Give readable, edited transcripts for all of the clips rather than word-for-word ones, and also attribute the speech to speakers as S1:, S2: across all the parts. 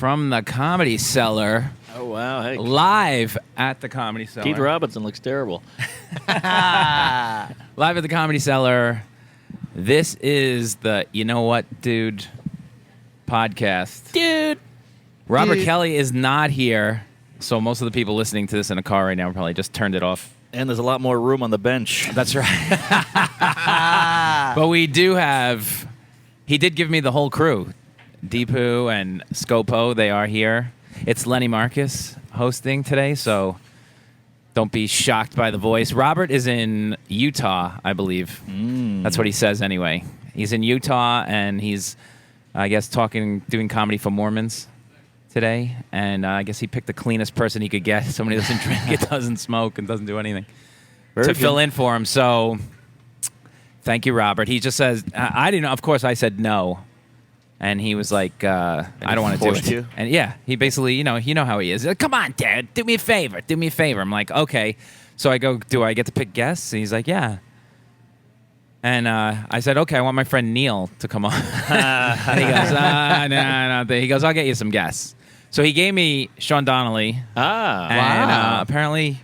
S1: from the Comedy Cellar.
S2: Oh, wow. Hey,
S1: Live at the Comedy Cellar.
S2: Pete Robinson looks terrible.
S1: Live at the Comedy Cellar. This is the You Know What, Dude podcast.
S2: Dude.
S1: Robert Kelly is not here, so most of the people listening to this in a car right now probably just turned it off.
S2: And there's a lot more room on the bench.
S1: That's right. But we do have... He did give me the whole crew. Deepu and Scopo, they are here. It's Lenny Marcus hosting today, so don't be shocked by the voice. Robert is in Utah, I believe. That's what he says anyway. He's in Utah, and he's, I guess, doing comedy for Mormons today. And I guess he picked the cleanest person he could get. Somebody who doesn't drink, it doesn't smoke, and doesn't do anything to fill in for him. So thank you, Robert. He just says, I didn't know. Of course, I said no. And he was like, I don't want to do it.
S2: You?
S1: And yeah, he basically, you know how he is. Come on, Dad, do me a favor. I'm like, okay. So I go, do I get to pick guests? And he's like, yeah. And I said, okay, I want my friend Neil to come on. And he goes, no. He goes, I'll get you some guests. So he gave me Sean Donnelly. And apparently,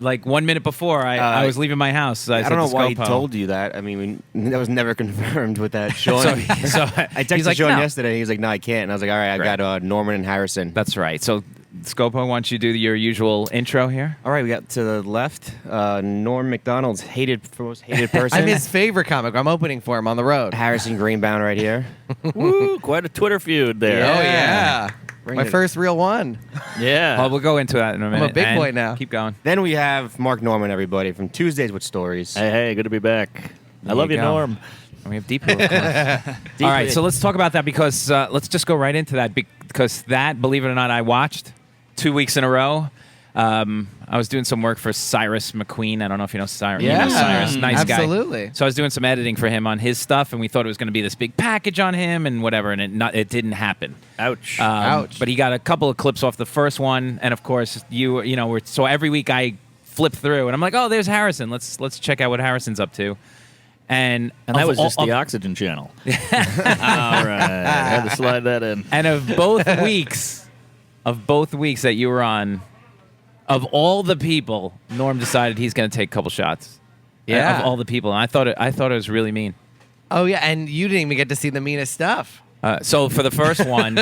S1: like 1 minute before I was leaving my house, I
S3: don't know why he told you that. I mean, that was never confirmed with that. Sean. so I texted Sean yesterday. He was like, "No, I can't." And I was like, "All right, I got Norman and Harrison."
S1: That's right. So, Scopo, why don't you do your usual intro here?
S3: All right, we got to the left. Norm Macdonald's most hated person.
S4: I'm his favorite comic. I'm opening for him on the road.
S3: Harrison Greenbaum right here.
S2: Woo, quite a Twitter feud there.
S4: Oh yeah. My first real one.
S2: Yeah.
S1: Well, we'll go into that in a minute.
S4: I'm a big boy now.
S1: Keep going.
S3: Then we have Mark Norman, everybody, from Tuesdays with Stories.
S2: Hey, good to be back. I love you, Norm.
S1: And we have Deepu, of course. All right, so let's talk about that because let's just go right into that because that, believe it or not, I watched 2 weeks in a row. I was doing some work for Cyrus McQueen. I don't know if you know Cyrus.
S4: Yeah,
S1: you know Cyrus, nice guy.
S4: Absolutely.
S1: So I was doing some editing for him on his stuff, and we thought it was going to be this big package on him and whatever, and it didn't happen.
S2: Ouch.
S1: Ouch. But he got a couple of clips off the first one, and of course, so every week I flip through, and I'm like, oh, there's Harrison. Let's check out what Harrison's up to. And
S2: that was just the Oxygen Channel. All right. I had to slide that in.
S1: And of both weeks that you were on, of all the people, Norm decided he's going to take a couple shots.
S4: Yeah.
S1: Of all the people, and I thought it was really mean.
S4: Oh yeah, and you didn't even get to see the meanest stuff.
S1: So for the first one,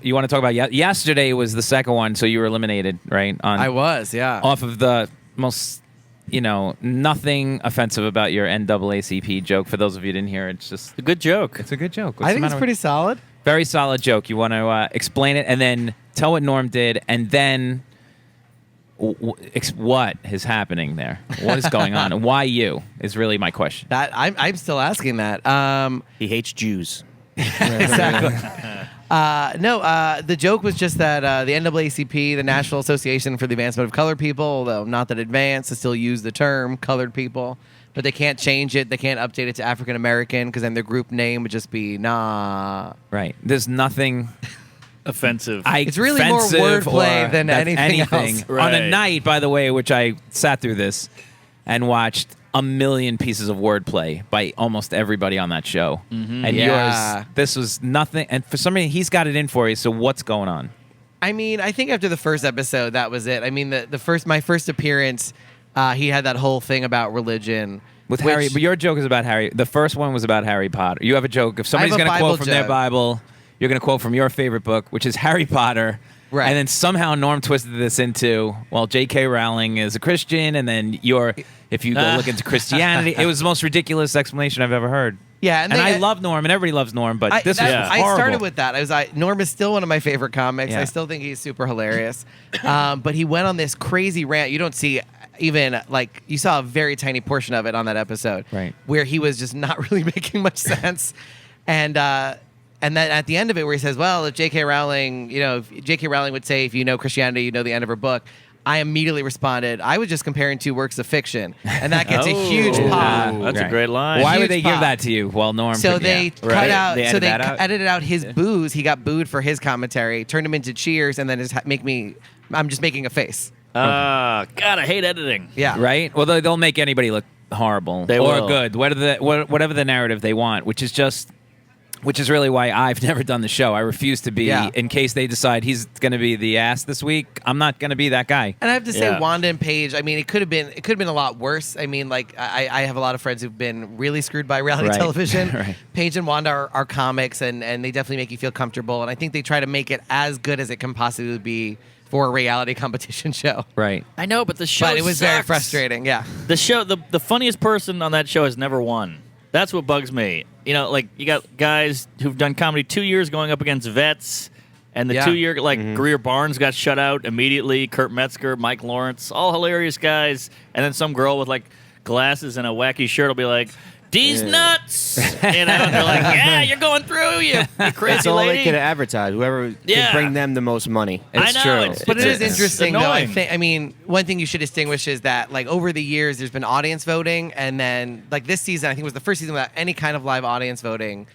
S1: you want to talk about yesterday was the second one, so you were eliminated, right?
S4: I was, yeah.
S1: Off of the most, nothing offensive about your NAACP joke. For those of you who didn't hear it, it's just
S2: a good joke.
S1: It's a good joke.
S4: I think it's pretty solid.
S1: Very solid joke. You want to explain it and then tell what Norm did, and then what is happening there? What is going on? And why you is really my question.
S4: That I'm still asking that.
S3: He hates Jews.
S4: Exactly. The joke was just that the NAACP, the National Association for the Advancement of Colored People, although not that advanced, they still use the term colored people, but they can't change it. They can't update it to African American because then their group name would just be nah.
S1: Right. There's nothing
S2: offensive.
S4: It's really more wordplay than anything else.
S2: Right.
S1: On a night, by the way, which I sat through this and watched a million pieces of wordplay by almost everybody on that show. Mm-hmm. And yours, this was nothing. And for some reason, he's got it in for you. So what's going on?
S4: I mean, I think after the first episode, that was it. I mean, my first appearance, he had that whole thing about religion.
S1: With Harry, but your joke is about Harry. The first one was about Harry Potter. You have a joke. If somebody's going to quote from their Bible, you're going to quote from your favorite book, which is Harry Potter.
S4: Right.
S1: And then somehow Norm twisted this into, well, J.K. Rowling is a Christian, and then if you go look into Christianity, it was the most ridiculous explanation I've ever heard.
S4: Yeah, and
S1: I love Norm, and everybody loves Norm, but this was horrible.
S4: I started with that. Norm is still one of my favorite comics. Yeah. I still think he's super hilarious. But he went on this crazy rant. You don't see even, you saw a very tiny portion of it on that episode.
S1: Right.
S4: Where he was just not really making much sense. And then at the end of it, where he says, well, if J.K. Rowling, if J.K. Rowling would say, if you know Christianity, you know the end of her book, I immediately responded, I was just comparing two works of fiction. And that gets a huge pop.
S2: That's a great line.
S1: Why would they give that to you? Well, Norm.
S4: So they cut out, edited out his boos. He got booed for his commentary, turned him into cheers, and then I'm just making a face.
S2: God, I hate editing.
S4: Yeah.
S1: Right? Well, they'll make anybody look horrible
S2: or
S1: good, whatever the narrative they want, which is just Which is really why I've never done the show. I refuse to be, in case they decide he's going to be the ass this week. I'm not going to be that guy.
S4: And I have to say, Wanda and Paige, I mean, it could have been a lot worse. I mean, like, I have a lot of friends who've been really screwed by reality television.
S1: Right.
S4: Paige and Wanda are comics, and they definitely make you feel comfortable. And I think they try to make it as good as it can possibly be for a reality competition show.
S1: Right.
S2: I know, but the show
S4: But it was
S2: sucks.
S4: very frustrating,
S2: The show, the funniest person on that show has never won. That's what bugs me. You know, like, you got guys who've done comedy 2 years going up against vets, and the 2-year, like, Greer Barnes got shut out immediately, Kurt Metzger, Mike Lawrence, all hilarious guys, and then some girl with, like, glasses and a wacky shirt will be like, D's nuts! And they're like, yeah, you're going through, you crazy
S3: It's all
S2: lady.
S3: they could advertise. Whoever can bring them the most money.
S2: I know,
S3: true.
S4: But it is
S2: it's
S4: interesting, though.
S2: annoying.
S4: I mean, one thing you should distinguish is that, like, over the years, there's been audience voting, and then, like, this season, I think was the first season without any kind of live audience voting.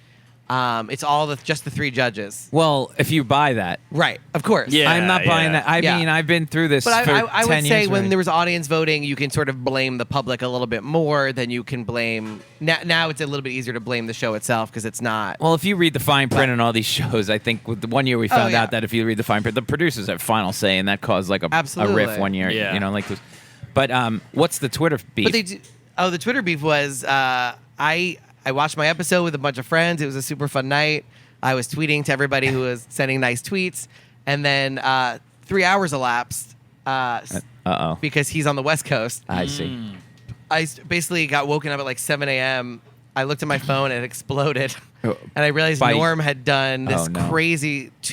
S4: It's all just the 3 judges.
S1: Well, if you buy that.
S4: Right, of course.
S2: Yeah.
S1: I'm not buying that. I mean, I've been through this
S4: But
S1: for
S4: I
S1: 10
S4: would
S1: years.
S4: say when
S1: already.
S4: there was audience voting, you can sort of blame the public a little bit more than you can blame. Now it's a little bit easier to blame the show itself because it's not.
S1: Well, if you read the fine print on all these shows, I think with the one year we found
S4: yeah.
S1: out that if you read the fine print, the producers have final say, and that caused like a
S4: Absolutely.
S1: riff one year.
S2: Yeah.
S1: You know, like this. But what's the Twitter beef?
S4: But the Twitter beef was I watched my episode with a bunch of friends. It was a super fun night. I was tweeting to everybody who was sending nice tweets, and then 3 hours elapsed
S1: Uh-oh.
S4: because he's on the West Coast.
S1: I see.
S4: I basically got woken up at like 7 a.m. I looked at my phone and it exploded, and I realized Norm had done this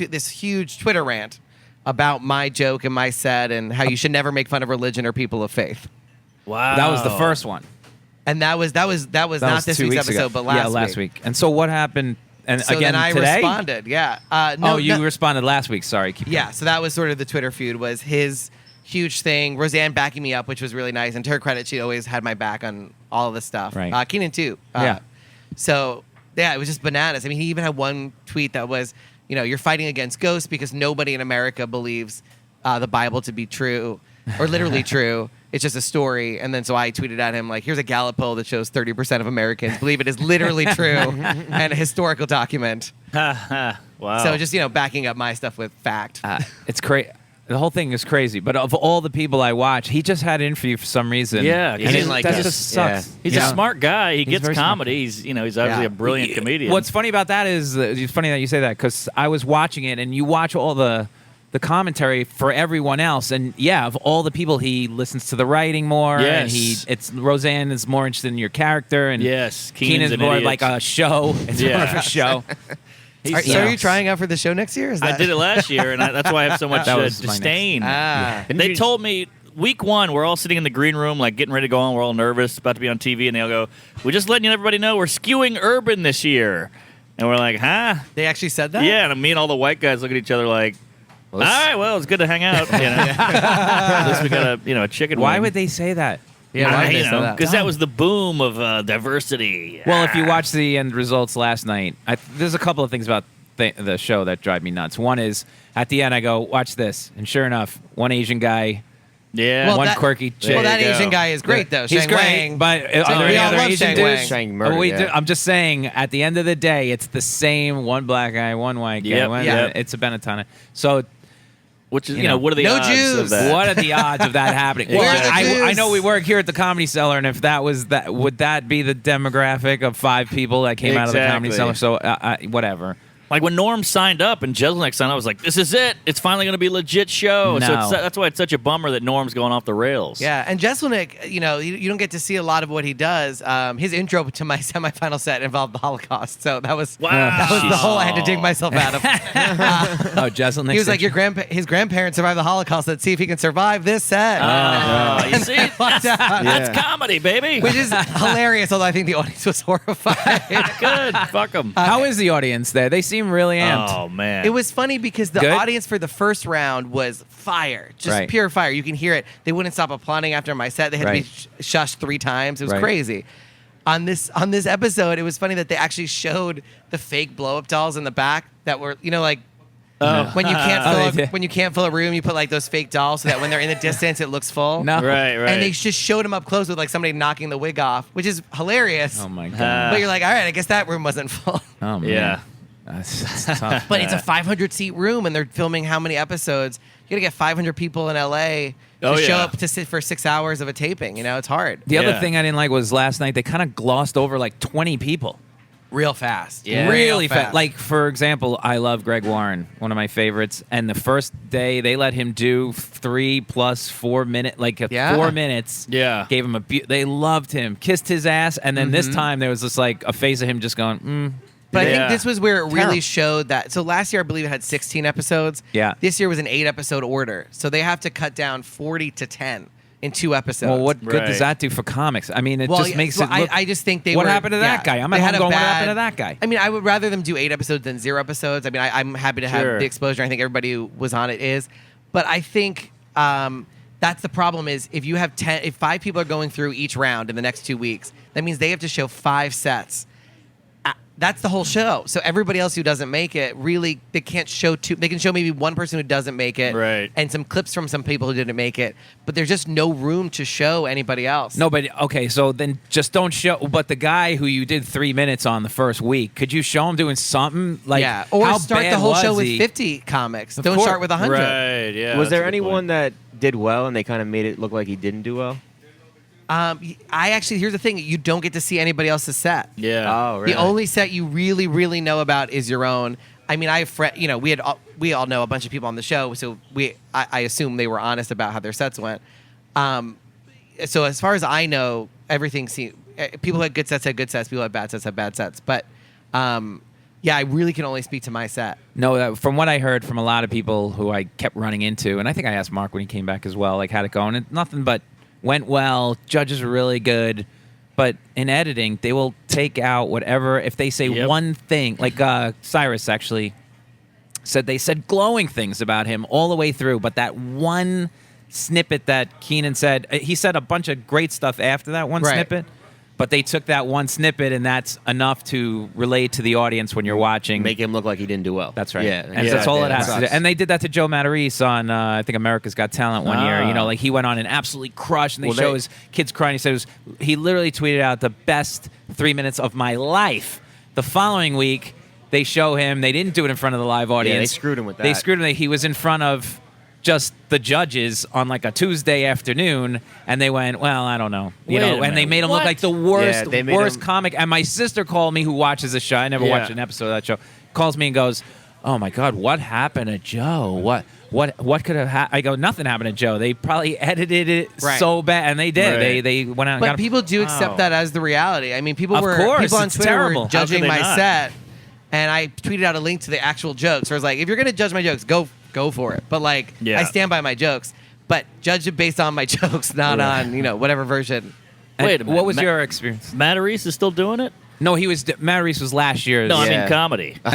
S4: this huge Twitter rant about my joke and my set and how you should never make fun of religion or people of faith.
S2: Wow.
S1: That was the first one.
S4: And that was not this
S1: 2
S4: week's
S1: weeks
S4: episode,
S1: ago.
S4: but last
S1: last week. And so what happened? And
S4: So
S1: again
S4: then I
S1: today?
S4: responded. Yeah.
S1: You responded last week. Sorry. Keep
S4: Yeah,
S1: going.
S4: so that was sort of the Twitter feud, was his huge thing. Roseanne backing me up, which was really nice. And to her credit, she always had my back on all of this stuff.
S1: Right.
S4: Keenan, too.
S1: Yeah.
S4: So, yeah, it was just bananas. I mean, he even had one tweet that was, you're fighting against ghosts because nobody in America believes the Bible to be true or literally true. It's just a story. And then so I tweeted at him, like, here's a Gallup poll that shows 30% of Americans believe it is literally true and a historical document.
S2: Wow.
S4: So just, backing up my stuff with fact.
S1: It's crazy. The whole thing is crazy. But of all the people I watch, he just had in for you for some reason.
S2: Yeah,
S3: he didn't like
S1: that
S3: us.
S1: just sucks.
S3: Yeah.
S2: He's a smart guy. He gets
S1: very smart.
S2: comedy. He's obviously a brilliant comedian.
S1: What's funny about that is it's funny that you say that because I was watching it and you watch all the commentary for everyone else, and of all the people, he listens to the writing more.
S2: Yes.
S1: And Roseanne is more interested in your character, and
S2: Yes,
S1: Keenan's
S2: an
S1: more
S2: idiot.
S1: like a show. It's more of a show.
S4: So are you trying out for the show next year?
S2: I did it last year, and that's why I have so much
S1: That was my
S2: disdain.
S4: Ah.
S2: They told me week 1, we're all sitting in the green room, like getting ready to go on. We're all nervous, about to be on TV, and they'll go, "We're just letting everybody know we're skewing urban this year." And we're like, "Huh?"
S4: They actually said that?
S2: Yeah, and me and all the white guys look at each other like, "All right, well, it's good to hang out." At least we got a chicken.
S1: Why
S2: wing.
S1: would they say that?
S4: Yeah, why did they say that?
S2: Because that was the boom of diversity.
S1: Well, if you watch the end results last night, there's a couple of things about the show that drive me nuts. One is at the end, I go, "Watch this," and sure enough, one Asian guy.
S2: Yeah.
S4: Well,
S1: one
S4: that-
S1: quirky chick.
S4: Well, that
S2: There you
S4: Asian
S2: go.
S4: guy is great, though.
S1: He's
S4: Shang
S1: great,
S4: Wang.
S1: but are there
S4: we
S1: any
S4: all
S1: other
S4: love
S1: Asian
S4: Shang
S1: dudes?
S4: Wang.
S3: Shang murder,
S1: I'm just saying, at the end of the day, it's the same one black guy, one white guy.
S2: Yep, yep.
S1: It's a Benetton. So,
S2: Which is,
S1: you know,
S2: what are the
S4: no
S2: odds
S4: Jews.
S2: of that?
S1: what are the odds of that happening?
S2: Where
S1: Well,
S2: are the
S4: Jews?
S1: I know we work here at the Comedy Cellar, and if that was that, would that be the demographic of 5 people that came out of the Comedy
S2: Exactly.
S1: Cellar? So, whatever.
S2: Like when Norm signed up and Jeselnik signed up, I was like, this is it. It's finally going to be a legit show. So
S1: No.
S2: that's why it's such a bummer that Norm's going off the rails.
S4: Yeah, and Jeselnik, you don't get to see a lot of what he does. His intro to my semifinal set involved the Holocaust, so that was
S2: Wow.
S4: that was the hole I had to dig myself out of.
S1: Oh, Jesselnik.
S4: He was like, his grandparents survived the Holocaust. Let's see if he can survive this set.
S2: Oh, you see? That's
S3: Yeah.
S2: comedy, baby.
S4: Which is hilarious, although I think the audience was horrified.
S2: Good. Fuck them.
S1: How is the audience there? They seem really amped.
S2: Oh, man.
S4: It was funny because the
S1: Good?
S4: audience for the first round was fire, just
S1: Right.
S4: pure fire. You can hear it. They wouldn't stop applauding after my set. They had
S1: Right.
S4: to be shushed 3 times. It was
S1: Right.
S4: crazy. On this episode, it was funny that they actually showed the fake blow up dolls in the back that were, like. When you can't
S1: Oh,
S4: fill
S1: they
S4: a,
S1: did.
S4: when you can't fill a room, you put like those fake dolls so that when they're in the distance, it looks full.
S1: No.
S2: Right, right.
S4: And they just showed them up close with like somebody knocking the wig off, which is hilarious.
S1: Oh my god.
S4: But you're like, all right, I guess that room wasn't full.
S1: Oh man.
S2: Yeah.
S1: That's tough.
S4: But it's a 500-seat room, and they're filming how many episodes? You got to get 500 people in L.A. to show up to sit for 6 hours of a taping. You know, it's hard.
S1: The other thing I didn't like was last night they kind of glossed over like 20 people.
S4: Real fast.
S3: Yeah.
S1: Really fast. Like, for example, I love Greg Warren, one of my favorites. And the first day, they let him do 3 + 4 minutes, 4 minutes.
S2: Yeah.
S1: Gave him they loved him, kissed his ass. And then this time, there was just like a face of him just going,
S4: But I think this was where it really showed that. So last year, I believe it had 16 episodes.
S1: Yeah.
S4: This year was an 8-episode order. So they have to cut down 40 to 10 in 2 episodes.
S1: Well, what good does that do for comics? I mean, it just makes it look...
S4: I just think
S1: What happened to that guy? I'm at home going, what happened to that guy?
S4: I mean, I would rather them do 8 episodes than 0 episodes. I mean, I'm happy to have the exposure. I think everybody who was on it is. But I think that's the problem is if you have if 5 people are going through each round in the next 2 weeks, that means they have to show 5 sets. That's the whole show. So everybody else who doesn't make it, really, they can't show 2. They can show maybe one person who doesn't make it, and some clips from some people who didn't make it. But there's just no room to show anybody else.
S1: No, but okay, so then just don't show. But the guy who you did 3 minutes on the first week, could you show him doing something like?
S4: Yeah, or
S1: how
S4: start
S1: bad
S4: the whole
S1: was
S4: show with
S1: he?
S4: 50 comics.
S1: Of
S4: Don't
S1: course.
S4: start with 100.
S2: Right, yeah.
S3: Was there
S2: that's a good
S3: anyone
S2: point.
S3: that did well and they kind of made it look like he didn't do well?
S4: Here's the thing: you don't get to see anybody else's set.
S2: Yeah.
S3: Oh, really?
S4: The only set you really, really know about is your own. I mean, we all know a bunch of people on the show, so I assume they were honest about how their sets went. So as far as I know, everything people had good sets had good sets, people had bad sets had bad sets. But yeah, I really can only speak to my set.
S1: No, from what I heard from a lot of people who I kept running into, and I think I asked Mark when he came back as well, like how'd it go, and nothing but went well. Judges were really good. But in editing, they will take out whatever. If they say one thing, like Cyrus actually said, they said glowing things about him all the way through. But that one snippet that Keenan said, he said a bunch of great stuff after that one snippet. But they took that one snippet, and that's enough to relate to the audience when you're watching.
S3: Make him look like he didn't do well.
S1: That's right.
S3: Yeah,
S1: and that's all it has to do.
S3: sucks.
S1: And they did that to Joe Matarese on, I think, America's Got Talent one year. You know, like he went on and absolutely crushed, and they show his kids crying. He said he literally tweeted out the best 3 minutes of my life. The following week, they show him. They didn't do it in front of the live audience.
S3: Yeah, they screwed him with that.
S1: They screwed him. He was in front of just the judges on like a Tuesday afternoon, and they went, well, I don't know, and they made him look like the worst comic. And my sister called me, who watches the show. I never watched an episode of that show. Calls me and goes, "Oh my God, what happened to Joe? What could have happened?" I go, "Nothing happened to Joe. They probably edited it so bad, and they did.
S2: Right.
S1: They went out. And
S4: But
S1: got
S4: people do accept that as the reality. I mean, people
S1: Of
S4: on
S1: course, it's
S4: Twitter
S1: terrible.
S4: were judging
S2: How could
S4: my
S2: they not?
S4: set, and I tweeted out a link to the actual jokes. So I was like, if you're gonna judge my jokes, go for it. But like, I stand by my jokes. But judge it based on my jokes, not on whatever version.
S2: Wait a minute.
S1: What was your experience?
S2: Matarese is still doing it?
S1: No, Matarese was last year's.
S2: No, I mean comedy. No.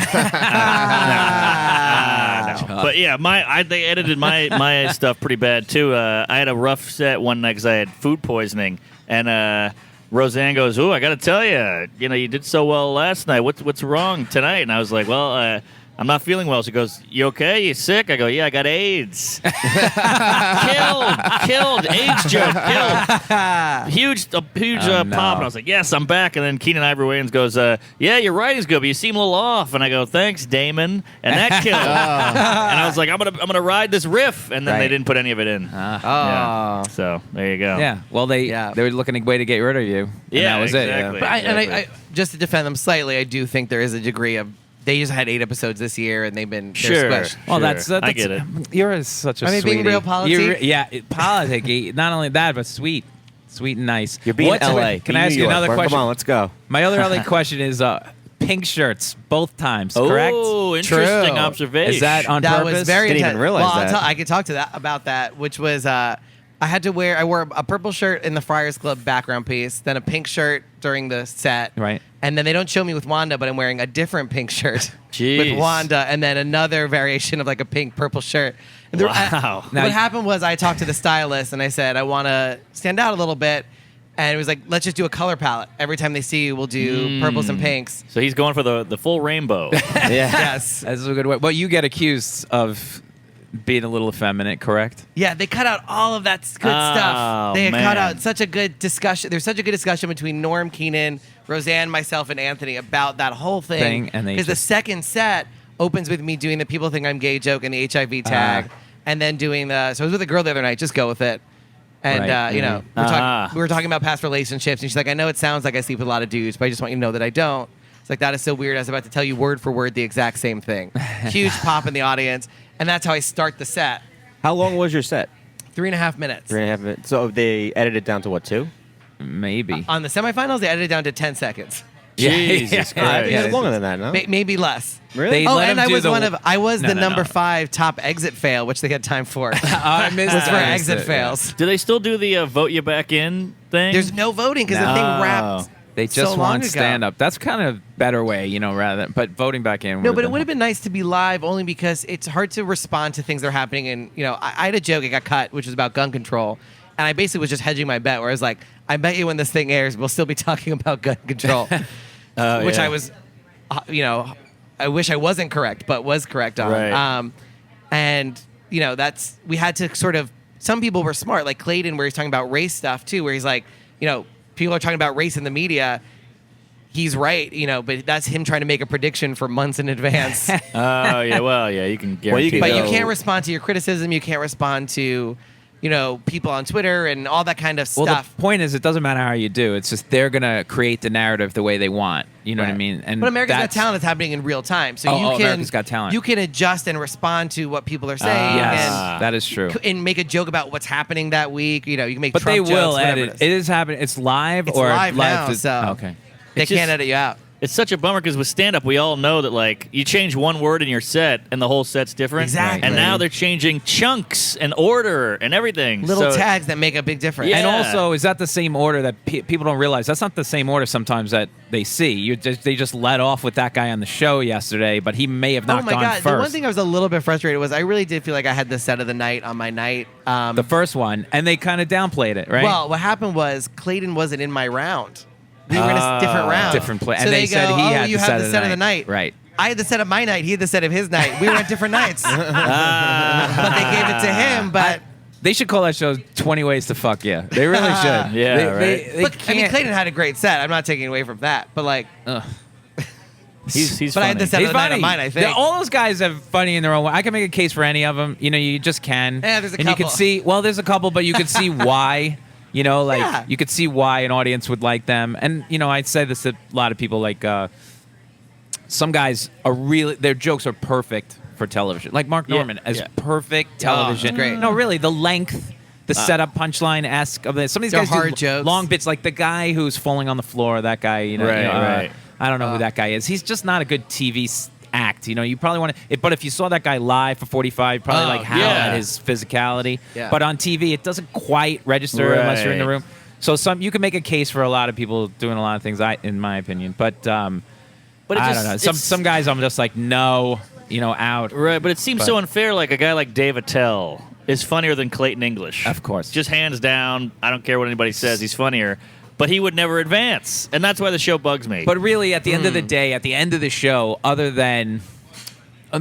S2: But yeah, they edited my stuff pretty bad too. I had a rough set one night because I had food poisoning, and Roseanne goes, "Ooh, I got to tell you, you did so well last night. What's wrong tonight?" And I was like, "Well, I'm not feeling well." She goes, "You okay? You sick?" I go, "Yeah, I got AIDS." Killed. AIDS joke. Killed. Huge pop. And I was like, "Yes, I'm back." And then Keenan Ivory Wayans goes, "Yeah, your writing's good, but you seem a little off." And I go, "Thanks, Damon." And that killed. And I was like, "I'm gonna ride this riff." And then they didn't put any of it in. Yeah. So there you go.
S1: Yeah. Well, they were looking at a way to get rid of you. And that was
S2: exactly.
S1: it.
S4: But I just to defend them slightly, I do think there is a degree of they just had 8 episodes this year, and they're squished.
S1: Well, that's
S2: I get it.
S1: You're such a
S4: I mean,
S1: sweetie.
S4: being real politic.
S1: Politic. Not only that, but sweet and nice.
S3: You're being LA.
S1: Can I ask you another question?
S3: Come on, let's go.
S1: My other LA question is pink shirts both times, correct?
S2: Oh, interesting
S4: True.
S2: observation.
S1: Is that on
S4: That
S1: purpose?
S4: was very
S3: Didn't even
S4: intense.
S3: realize
S4: well,
S3: that.
S4: I could talk to about that, which was I wore a purple shirt in the Friars Club background piece, then a pink shirt during the set.
S1: Right.
S4: And then they don't show me with Wanda, but I'm wearing a different pink shirt
S2: Jeez.
S4: with Wanda, and then another variation of like a pink purple shirt. And
S2: Wow.
S4: What happened was I talked to the stylist and I said, I want to stand out a little bit. And it was like, let's just do a color palette. Every time they see you, we'll do purples and pinks.
S2: So he's going for the full rainbow.
S3: Yeah.
S4: Yes.
S1: That's a good way. Well, you get accused of being a little effeminate, correct?
S4: Yeah, they cut out all of that good stuff. They had cut
S2: man.
S4: out such a good discussion. There's such a good discussion between Norm, Keenan, Roseanne, myself, and Anthony about that whole thing.
S1: And
S4: because the second set opens with me doing the people think I'm gay joke and the HIV tag, and then doing the. So I was with a girl the other night. Just go with it. And
S1: Right.
S4: you know, we were talking about past relationships, and she's like, "I know it sounds like I sleep with a lot of dudes, but I just want you to know that I don't." It's like, that is so weird. I was about to tell you word for word the exact same thing. Huge pop in the audience, and that's how I start the set.
S3: How long was your set?
S4: 3.5 minutes.
S3: 3.5 minutes. So they edited it down to what, 2?
S1: Maybe.
S4: On the semifinals, they edited it down to 10 seconds.
S2: Jesus
S3: I
S2: Christ.
S3: think it's longer than that, no?
S4: Maybe less.
S3: Really?
S1: They
S4: Oh,
S1: let
S4: and
S1: him
S4: I
S1: do
S4: was
S1: the-
S4: I was
S1: No,
S4: the
S1: no,
S4: number
S1: no.
S4: 5 top exit fail, which they had time for.
S1: I missed
S4: was for
S1: I missed
S4: exit
S1: it,
S4: fails.
S2: Do they still do the vote you back in thing?
S4: There's no voting because the thing
S2: No.
S4: wrapped.
S1: They
S4: so
S1: just
S4: long
S1: want
S4: ago.
S1: stand up. That's kind of better way, you know, rather than, but voting back in.
S4: No, but it would have been nice to be live only because it's hard to respond to things that are happening. And, you know, I had a joke, it got cut, which was about gun control. And I basically was just hedging my bet where I was like, I bet you when this thing airs, we'll still be talking about gun control. Which
S2: yeah.
S4: I was, you know, I wish I wasn't correct, but was correct on.
S2: Right.
S4: And, you know, we had to sort of, some people were smart, like Clayton, where he's talking about race stuff too, where he's like, you know, people are talking about race in the media. He's right, you know, but that's him trying to make a prediction for months in advance.
S2: Oh, yeah. Well, yeah, you can guarantee
S4: But
S2: that.
S4: you can't respond to your criticism. You can't respond to, you know, people on Twitter and all that kind of
S1: Well,
S4: stuff.
S1: the point is, it doesn't matter how you do. It's just they're gonna create the narrative the way they want. You know what I
S4: Right.
S1: mean? And
S4: But America's Got
S1: that's-
S4: Talent is happening in real time, so
S1: Oh,
S4: you
S1: oh,
S4: can
S1: America's Got Talent.
S4: you can adjust and respond to what people are saying.
S1: Yes,
S4: and,
S1: that is true.
S4: and make a joke about what's happening that week. You know, you can make.
S1: But
S4: Trump
S1: they will
S4: jokes, whatever
S1: edit.
S4: It
S1: It
S4: is.
S1: is happening. It's live
S4: It's
S1: or
S4: live now,
S1: is-
S4: so-
S1: okay.
S4: They
S2: It's
S4: can't
S2: just-
S4: edit you out.
S2: It's such a bummer because with stand-up, we all know that, like, you change one word in your set and the whole set's different.
S4: Exactly.
S2: And now they're changing chunks and order and everything.
S4: Little
S2: So-
S4: tags that make a big difference.
S2: Yeah.
S1: And also, is that the same order that people don't realize? That's not the same order sometimes that they see. They just let off with that guy on the show yesterday, but he may have
S4: Oh
S1: not
S4: my
S1: gone
S4: god!
S1: first.
S4: The one thing I was a little bit frustrated was I really did feel like I had the set of the night on my night.
S1: The first one, and they kind of downplayed it, right?
S4: Well, what happened was Clayton wasn't in my round. We were in a different round.
S1: Different play.
S4: So
S1: And they said
S4: go,
S1: he
S4: oh,
S1: had
S4: you
S1: the
S4: have
S1: set
S4: the
S1: of
S4: set
S1: the
S4: of the
S1: night.
S4: night.
S1: Right.
S4: I had the set of my night. He had the set of his night. We were at different nights. But they gave it to him. But
S1: They should call that show 20 Ways to Fuck You. They really should.
S2: Yeah,
S1: They-
S2: right.
S1: they
S4: look, I mean,
S1: can't-
S4: Clayton had a great set. I'm not taking away from that. But like,
S1: Ugh.
S2: He's
S4: but I had
S2: funny.
S4: the set
S1: He's
S4: of the night
S1: funny.
S4: on mine. I think.
S1: All those guys are funny in their own way. I can make a case for any of them. You know, you just can.
S4: Yeah, there's a
S1: and you
S4: couple.
S1: can see. Well, there's a couple, but you could see why. You know, like
S4: Yeah.
S1: you could see why an audience would like them. And you know, I'd say this to a lot of people. Like some guys are really their jokes are perfect for television. Like Mark
S2: Yeah,
S1: Norman as
S2: yeah.
S1: perfect television.
S4: Oh, great.
S1: No, really, the length. The setup punchline esque of this. Some of these
S4: They're
S1: guys
S4: hard
S1: do
S4: jokes.
S1: long bits, like the guy who's falling on the floor. That guy, you know,
S2: Right, right.
S1: I don't know who that guy is. He's just not a good TV act. You know, you probably want to. But if you saw that guy live for 45, probably
S4: Oh,
S1: like howl
S2: yeah.
S1: at his physicality.
S4: Yeah.
S1: But on TV, it doesn't quite register unless you're in the
S2: Right.
S1: room. So you can make a case for a lot of people doing a lot of things. In my opinion, but
S2: But it
S1: I
S2: just-
S1: don't know.
S2: it's-
S1: Some guys, I'm just like no, you know, out.
S2: Right, but it seems
S1: But-
S2: so unfair. Like a guy like Dave Attell is funnier than Clayton English.
S1: Of course.
S2: Just hands down. I don't care what anybody says. He's funnier. But he would never advance. And that's why the show bugs me.
S1: But really, at the end of the day, at the end of the show, other than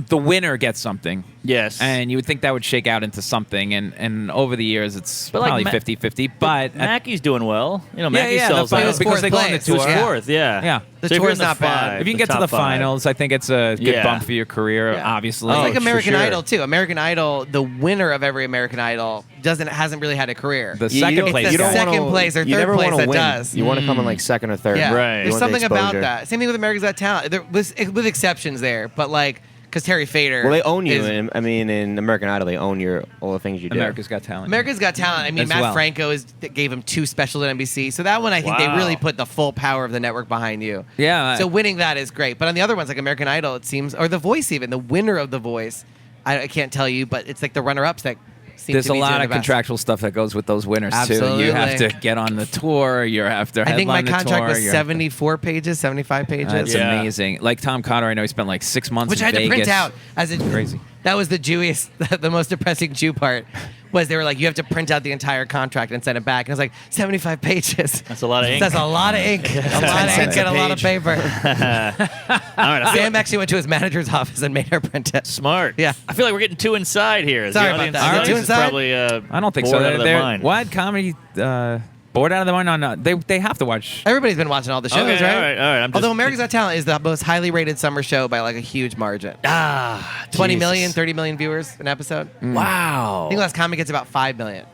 S1: the winner gets something.
S2: yes.
S1: And you would think that would shake out into something. And over the years, it's
S2: But like
S1: probably
S2: Ma-
S1: 50-50. But
S2: Mackey's doing well. You know,
S1: yeah,
S2: Mackey
S1: yeah,
S2: sells
S1: the
S2: out.
S1: finals because they go on the
S4: place.
S1: tour.
S2: Who's
S4: Yeah.
S2: fourth, yeah.
S1: Yeah.
S4: The
S2: So if you're
S4: tour's
S2: in the
S4: not bad.
S2: five,
S1: If you can get to
S2: top
S1: the
S2: five.
S1: finals, I think it's a good
S2: Yeah.
S1: bump for your career,
S4: Yeah.
S1: obviously.
S4: It's
S2: Oh,
S4: like
S2: for
S4: American
S2: sure.
S4: Idol too. American Idol, the winner of every American Idol hasn't really had a career.
S1: The
S3: You
S1: second
S3: don't-
S1: place
S4: It's the
S1: guy.
S4: second place or
S3: you
S4: third
S3: never
S4: place
S3: wanna
S4: that
S3: win.
S4: does.
S3: You want to come in like second or third.
S4: Yeah,
S2: Right.
S3: You
S4: there's
S3: want the
S4: something about
S3: exposure.
S4: that. Same thing with America's Got Talent. With exceptions there, but like because Terry Fader.
S3: Well, they own you.
S4: is-
S3: I mean, in American Idol, they own all the things you do.
S1: America's Got Talent.
S4: America's Got Talent. I mean,
S1: As
S4: Matt
S1: well.
S4: Franco gave him 2 specials at NBC. So that one, I think they
S2: Wow.
S4: really put the full power of the network behind you.
S1: Yeah.
S4: So winning that is great. But on the other ones, like American Idol, it seems, or The Voice even, the winner of The Voice, I can't tell you, but it's like the runner-ups that seem
S1: There's
S4: to
S1: a
S4: be
S1: lot
S4: doing
S1: of
S4: the best.
S1: contractual stuff that goes with those winners too. You have
S4: Absolutely.
S1: to get on the tour. You have to.
S4: I think my
S1: headline the
S4: contract
S1: tour,
S4: was
S1: you have to-
S4: 74 pages, 75 pages.
S1: That's
S2: Yeah.
S1: amazing. Like Tom Cotter, I know he spent like 6 months
S4: Which
S1: in
S4: I had to print
S1: Vegas.
S4: out as a
S1: Crazy.
S4: That was the Jewish, the most depressing Jew part. was they were like, you have to print out the entire contract and send it back. And I was like, 75 pages.
S2: That's a lot of ink.
S4: That's a lot of ink. A lot of ink and a lot of paper.
S2: All right,
S4: Sam actually went to his manager's office and made her print it.
S2: Smart.
S4: Yeah.
S2: I feel like we're getting too inside here.
S4: Sorry
S2: the
S4: about
S2: audience,
S4: that.
S2: the audience
S4: Too
S2: is
S4: inside?
S2: probably
S1: I don't think so.
S2: bored out of their mind.
S1: What comedy? Bored out of their mind? No, they have to watch.
S4: Everybody's been watching all the shows,
S2: Okay,
S4: right?
S2: all right. I'm just,
S4: Although America's Got Talent is the most highly rated summer show by like a huge margin. 20 million, 30 million viewers an episode.
S2: Wow.
S4: I think Last Comic gets about 5 million,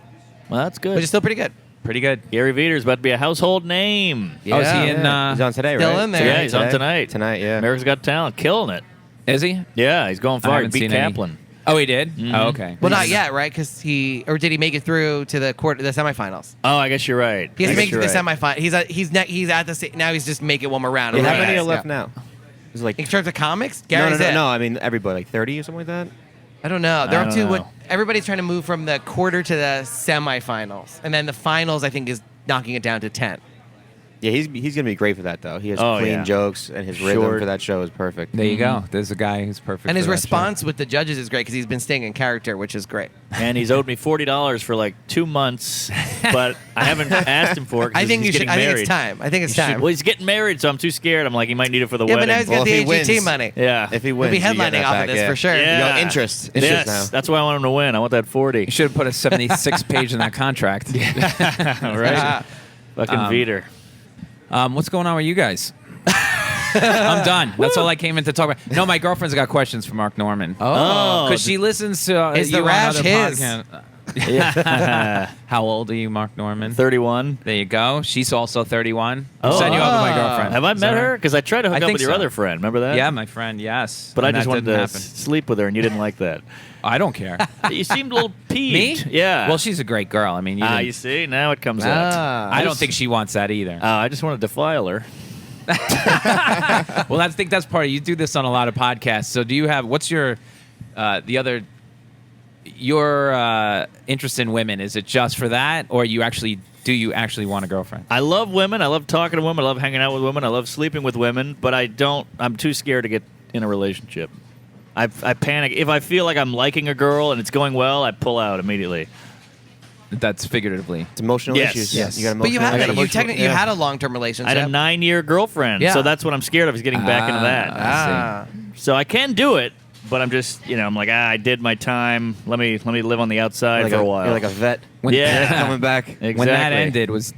S2: Well, that's good.
S4: which is still pretty good.
S1: Pretty good.
S2: Gary Veter's about to be a household name.
S1: Oh, is he in?
S3: He's on today,
S4: Still
S3: right?
S4: in there.
S2: Yeah, he's on tonight.
S3: Tonight, yeah.
S2: America's Got Talent, killing it.
S1: Is he?
S2: Yeah, he's going
S1: I
S2: far. He
S1: haven't
S2: beat
S1: seen any.
S2: Kaplan.
S1: Oh, he did. Oh, okay.
S4: Well, not yet, right? Because did he make it through to the semifinals?
S2: Oh, I guess you're right.
S4: He has to make it to the
S3: you're
S4: semifinal. He's at the now. He's just make it one more round.
S3: Yeah, how
S2: Right.
S3: many are left
S4: Yeah.
S3: now? Is it like
S4: In terms of comics,
S3: no,
S4: Gary's it.
S3: no. I mean, everybody, like 30 or something like that.
S4: I don't know. They're
S2: I
S4: up
S2: don't
S4: to
S2: know.
S4: what everybody's trying to move from the quarter to the semifinals, and then the finals I think is knocking it down to 10.
S3: Yeah, he's gonna be great for that though. He has
S2: Oh,
S3: clean
S2: yeah.
S3: jokes, and his rhythm
S2: Short.
S3: for that show is perfect.
S1: There you go. There's a guy who's perfect.
S4: And his
S1: for that
S4: response with the judges is great because he's been staying in character, which is great.
S2: And he's owed me $40 for like 2 months, but I haven't asked him for it. 'cause
S4: I think
S2: he's
S4: you should.
S2: getting
S4: I think
S2: married.
S4: it's time. I think it's
S2: He should-
S4: time.
S2: Well, he's getting married, so I'm too scared. I'm like, he might need it for the
S4: Yeah, but
S2: wedding.
S4: now he's got
S3: Well,
S4: the
S3: if he
S4: AGT
S3: wins-
S4: money.
S2: yeah.
S3: If he
S4: He'll
S3: wins,
S4: be
S3: you get
S4: headlining
S3: that
S4: off
S3: back,
S4: of this
S3: yeah.
S4: for sure.
S2: Yeah.
S3: You know, interest
S2: Yes,
S3: now.
S2: that's why I want him to win. I want that 40.
S1: You should have put a 76 page in that contract.
S2: Right? Fucking Veter.
S1: What's going on with you guys? I'm done. That's all I came in to talk about. No, my girlfriend's got questions for Mark Norman.
S2: Oh.
S1: Because she listens to
S4: Is the
S1: you on
S4: rash
S1: other
S4: his?
S1: podcasts. How old are you, Mark Norman?
S2: 31.
S1: There you go. She's also 31.
S2: Oh.
S1: I'm setting you up with my girlfriend.
S2: Have I
S1: Is
S2: met
S1: that
S2: her?
S1: right?
S2: Because I tried to hook
S1: I
S2: up
S1: think
S2: with your
S1: so.
S2: other friend. Remember that?
S1: Yeah, my friend, yes.
S2: But I
S1: And
S2: just
S1: that
S2: wanted
S1: didn't
S2: to
S1: happen.
S2: sleep with her, and you didn't like that.
S1: I don't care.
S2: You seemed a little peeved.
S1: Me?
S2: Yeah.
S1: Well, she's a great girl. I mean, you,
S2: you see? Now it comes out.
S1: I don't think she wants that either.
S2: I just want to defile her.
S1: Well, I think that's part of you do this on a lot of podcasts. So do you have what's your your interest in women? Is it just for that, or do you actually want a girlfriend?
S2: I love women. I love talking to women. I love hanging out with women. I love sleeping with women. But I'm too scared to get in a relationship. I panic. If I feel like I'm liking a girl and it's going well, I pull out immediately.
S1: That's figuratively.
S3: It's emotional
S2: Yes.
S3: issues.
S1: Yes.
S3: You got
S4: But
S3: emotional.
S4: you had a long-term relationship.
S2: I had a 9-year girlfriend.
S4: Yeah.
S2: So that's what I'm scared of, is getting back into that.
S1: I
S2: So I can do it, but I'm just, I'm like, I did my time. Let me live on the outside
S3: like
S2: for a while.
S3: You're like a vet.
S1: When,
S2: Yeah.
S3: coming back.
S2: Exactly.
S1: when that ended was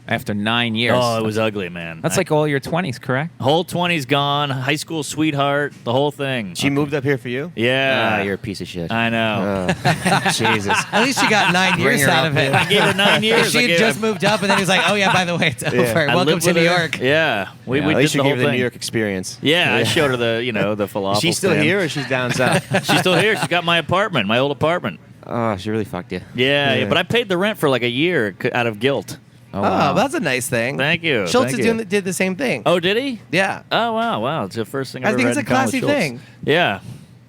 S1: after 9 years.
S2: Oh, it was ugly, man.
S1: That's like all your 20s, correct?
S2: whole 20s gone, high school sweetheart, the whole thing.
S3: She moved up here for you?
S2: Yeah.
S3: You're a piece of shit.
S2: I know.
S3: Jesus.
S4: At least she got 9 years
S3: her
S4: out
S3: up
S4: of it.
S2: I gave her 9 years.
S4: If she
S2: I
S4: had
S2: gave
S4: just
S2: her-
S4: moved up, and then he was like, "Oh yeah, by the way, it's over.
S2: I
S4: Welcome
S2: lived
S4: to
S2: with
S4: New
S2: her.
S4: York."
S2: Yeah, we
S3: At
S2: did
S3: least
S2: the
S3: you
S2: whole
S3: gave her the
S2: thing.
S3: New York experience.
S2: Yeah, I showed her the the falafel.
S3: Is she still
S2: stand.
S3: here or she's down south?
S2: She's still here. She's got my apartment, my old apartment.
S3: Oh, she really fucked you.
S2: Yeah, but I paid the rent for like a year out of guilt.
S1: Oh,
S4: Oh, that's a nice thing.
S2: Thank you.
S4: Schultz
S2: Thank you.
S4: did the same thing.
S2: Oh, did he?
S4: Yeah.
S2: Oh, wow. It's the first thing
S4: I
S2: I've
S4: think
S2: ever
S4: it's
S2: had
S4: a
S2: in common with
S4: classy
S2: Schultz.
S4: thing.
S2: Yeah.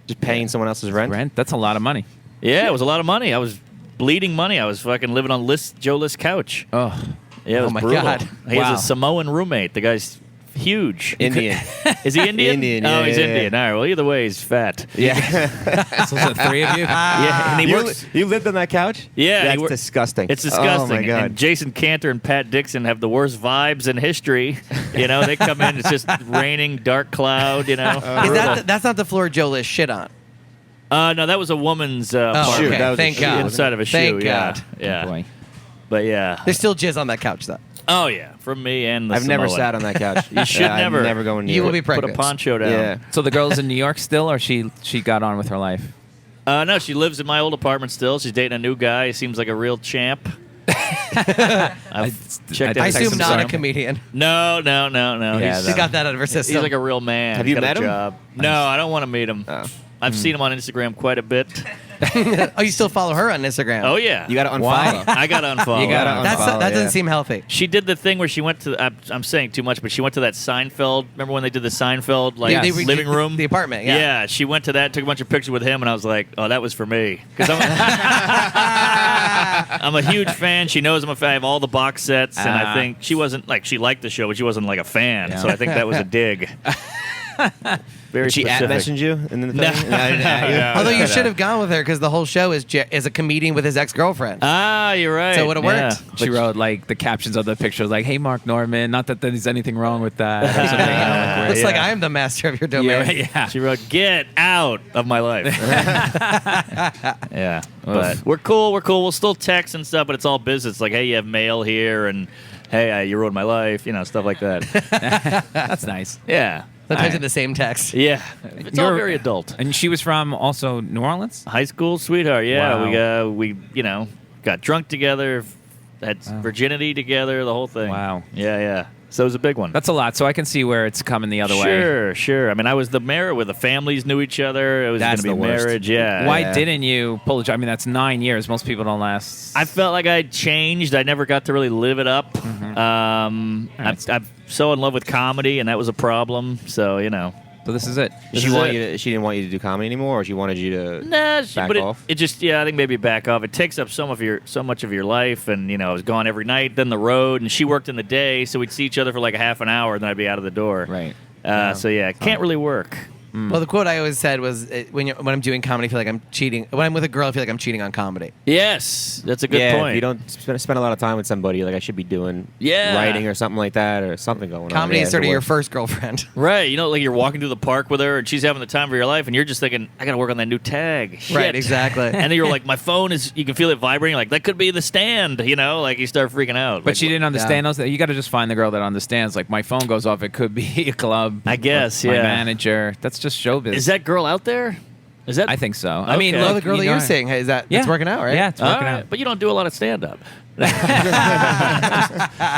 S3: Just paying someone else's rent?
S1: rent? That's a lot of money.
S2: Yeah, it was a lot of money. I was bleeding money. I was fucking living on Joe List's couch.
S1: Oh,
S2: Yeah, it
S4: Oh
S2: was
S4: my
S2: brutal.
S4: God.
S2: He
S1: Wow.
S2: has a Samoan roommate. The guy's huge.
S3: Indian.
S2: Is he Indian?
S3: Indian,
S2: Oh,
S3: yeah,
S2: he's
S3: yeah,
S2: Indian.
S3: yeah.
S2: All right. Well, either way, he's fat.
S3: Yeah.
S1: so the three of you?
S2: Yeah, and he
S3: you,
S2: works.
S3: you lived on that couch?
S2: Yeah,
S3: That's
S2: he wor-
S3: disgusting.
S2: It's disgusting.
S3: Oh, my God.
S2: And Jason Cantor and Pat Dixon have the worst vibes in history. They come in, it's just raining, dark cloud,
S4: Is
S2: brutal.
S4: that's not the floor Joe List shit on?
S2: No, that was a woman's
S4: Oh,
S2: apartment.
S3: Shoe,
S4: okay.
S3: that was a
S4: Thank
S3: shoe,
S4: God.
S2: Inside of a shoe,
S4: Thank
S2: yeah.
S4: God.
S2: Yeah.
S1: Oh, boy.
S2: But yeah.
S4: There's still jizz on that couch, though.
S2: Oh, yeah. From me and the
S3: I've never
S2: Samoan.
S3: sat on that couch.
S2: You should never.
S3: I'm never going near
S4: You will
S3: it.
S4: be
S2: Put a
S4: pregnant.
S2: poncho down.
S3: Yeah.
S1: So the girl's in New York still, or she got on with her life?
S2: No, she lives in my old apartment still. She's dating a new guy. He seems like a real champ. I've checked
S1: I
S4: I
S2: out
S4: assume
S1: some
S4: not a
S1: sign.
S4: comedian.
S2: No.
S1: Yeah,
S4: She got that out of her
S2: He's
S4: system.
S2: like a real man.
S3: Have
S2: He's
S3: you
S2: got
S3: met
S2: a
S3: him?
S2: job. No, I don't want to meet him.
S3: Oh.
S2: I've seen him on Instagram quite a bit.
S4: Oh, you still follow her on Instagram?
S2: Oh, yeah.
S3: You got to unfollow.
S1: Why?
S2: I got to unfollow.
S1: You gotta
S2: her.
S3: unfollow.
S4: That doesn't
S3: yeah.
S4: seem healthy.
S2: She did the thing where she went to. I'm saying too much, but she went to that Seinfeld. Remember when they did the Seinfeld
S1: Yes.
S2: living room?
S4: The apartment, yeah.
S2: She went to that, took a bunch of pictures with him, and I was like, oh, that was for me. Because I'm a huge fan. She knows I'm a fan. I have all the box sets, and I think she wasn't like, she liked the show, but she wasn't like a fan.
S1: Yeah.
S2: So I think that was a dig. Very
S3: Did she
S2: specific.
S3: mentioned you in the thing?
S2: No.
S3: Yeah.
S4: Although you should have gone with her because the whole show is a comedian with his ex-girlfriend.
S2: Ah, you're right.
S4: So it would've worked.
S1: She wrote like the captions of the pictures, like, "Hey, Mark Norman, not that there's anything wrong with that." Or something, like,
S4: Looks like
S2: yeah.
S4: I am the master of your domain.
S1: yeah.
S2: She wrote, "Get out of my life." Yeah, but we're cool. We'll still text and stuff, but it's all business. Like, hey, you have mail here, and hey, you ruined my life. Stuff like that.
S1: That's nice.
S2: Yeah.
S4: Sometimes in the same text.
S2: Yeah. It's all very adult.
S1: And she was from also New Orleans?
S2: High school sweetheart. Yeah,
S1: Wow.
S2: we got drunk together, had virginity together, the whole thing.
S1: Wow.
S2: Yeah. So it was a big one.
S1: That's a lot, so I can see where it's coming the other way.
S2: Sure. I mean, I was the mayor where the families knew each other. It was going to be
S3: the worst.
S2: marriage. Yeah.
S1: Why didn't you pull the? I mean, that's 9 years. Most people don't last.
S2: I felt like I'd changed. I never got to really live it up. I'm so in love with comedy, and that was a problem. So
S1: So this is it.
S3: She didn't want you to do comedy anymore, or she wanted you to back off?
S2: It just I think maybe back off. It takes up so much of your life, and I was gone every night, then the road, and she worked in the day, so we'd see each other for like a half an hour, and then I'd be out of the door.
S1: Right.
S2: So it can't really work.
S4: Well, the quote I always said was, when I'm doing comedy, I feel like I'm cheating. When I'm with a girl, I feel like I'm cheating on comedy.
S2: Yes, that's a good
S3: yeah,
S2: point.
S3: if you don't spend a lot of time with somebody, like I should be doing
S2: Yeah.
S3: writing or something like that, or something going on.
S4: Comedy
S3: Yeah,
S4: is sort of
S3: it
S4: your
S3: works.
S4: first girlfriend.
S2: Right, like you're walking through the park with her, and she's having the time of your life, and you're just thinking, I got to work on that new tag. Shit.
S4: Right, exactly.
S2: And then you're like, my phone is, you can feel it vibrating, like that could be the stand, like you start freaking out.
S1: But
S2: Like,
S1: she didn't understand those. You got to just find the girl that understands. Like, my phone goes off. It could be a club.
S2: I guess,
S1: my
S2: yeah.
S1: manager. That's just showbiz.
S2: Is that girl out there? Is that?
S1: I think so.
S2: Okay.
S1: I mean,
S4: Well,
S1: look,
S4: the girl that
S1: know-
S4: you're seeing, hey, it's working out, right?
S1: Yeah, it's
S2: All
S1: working
S2: right,
S1: out.
S2: but you don't do a lot of stand-up.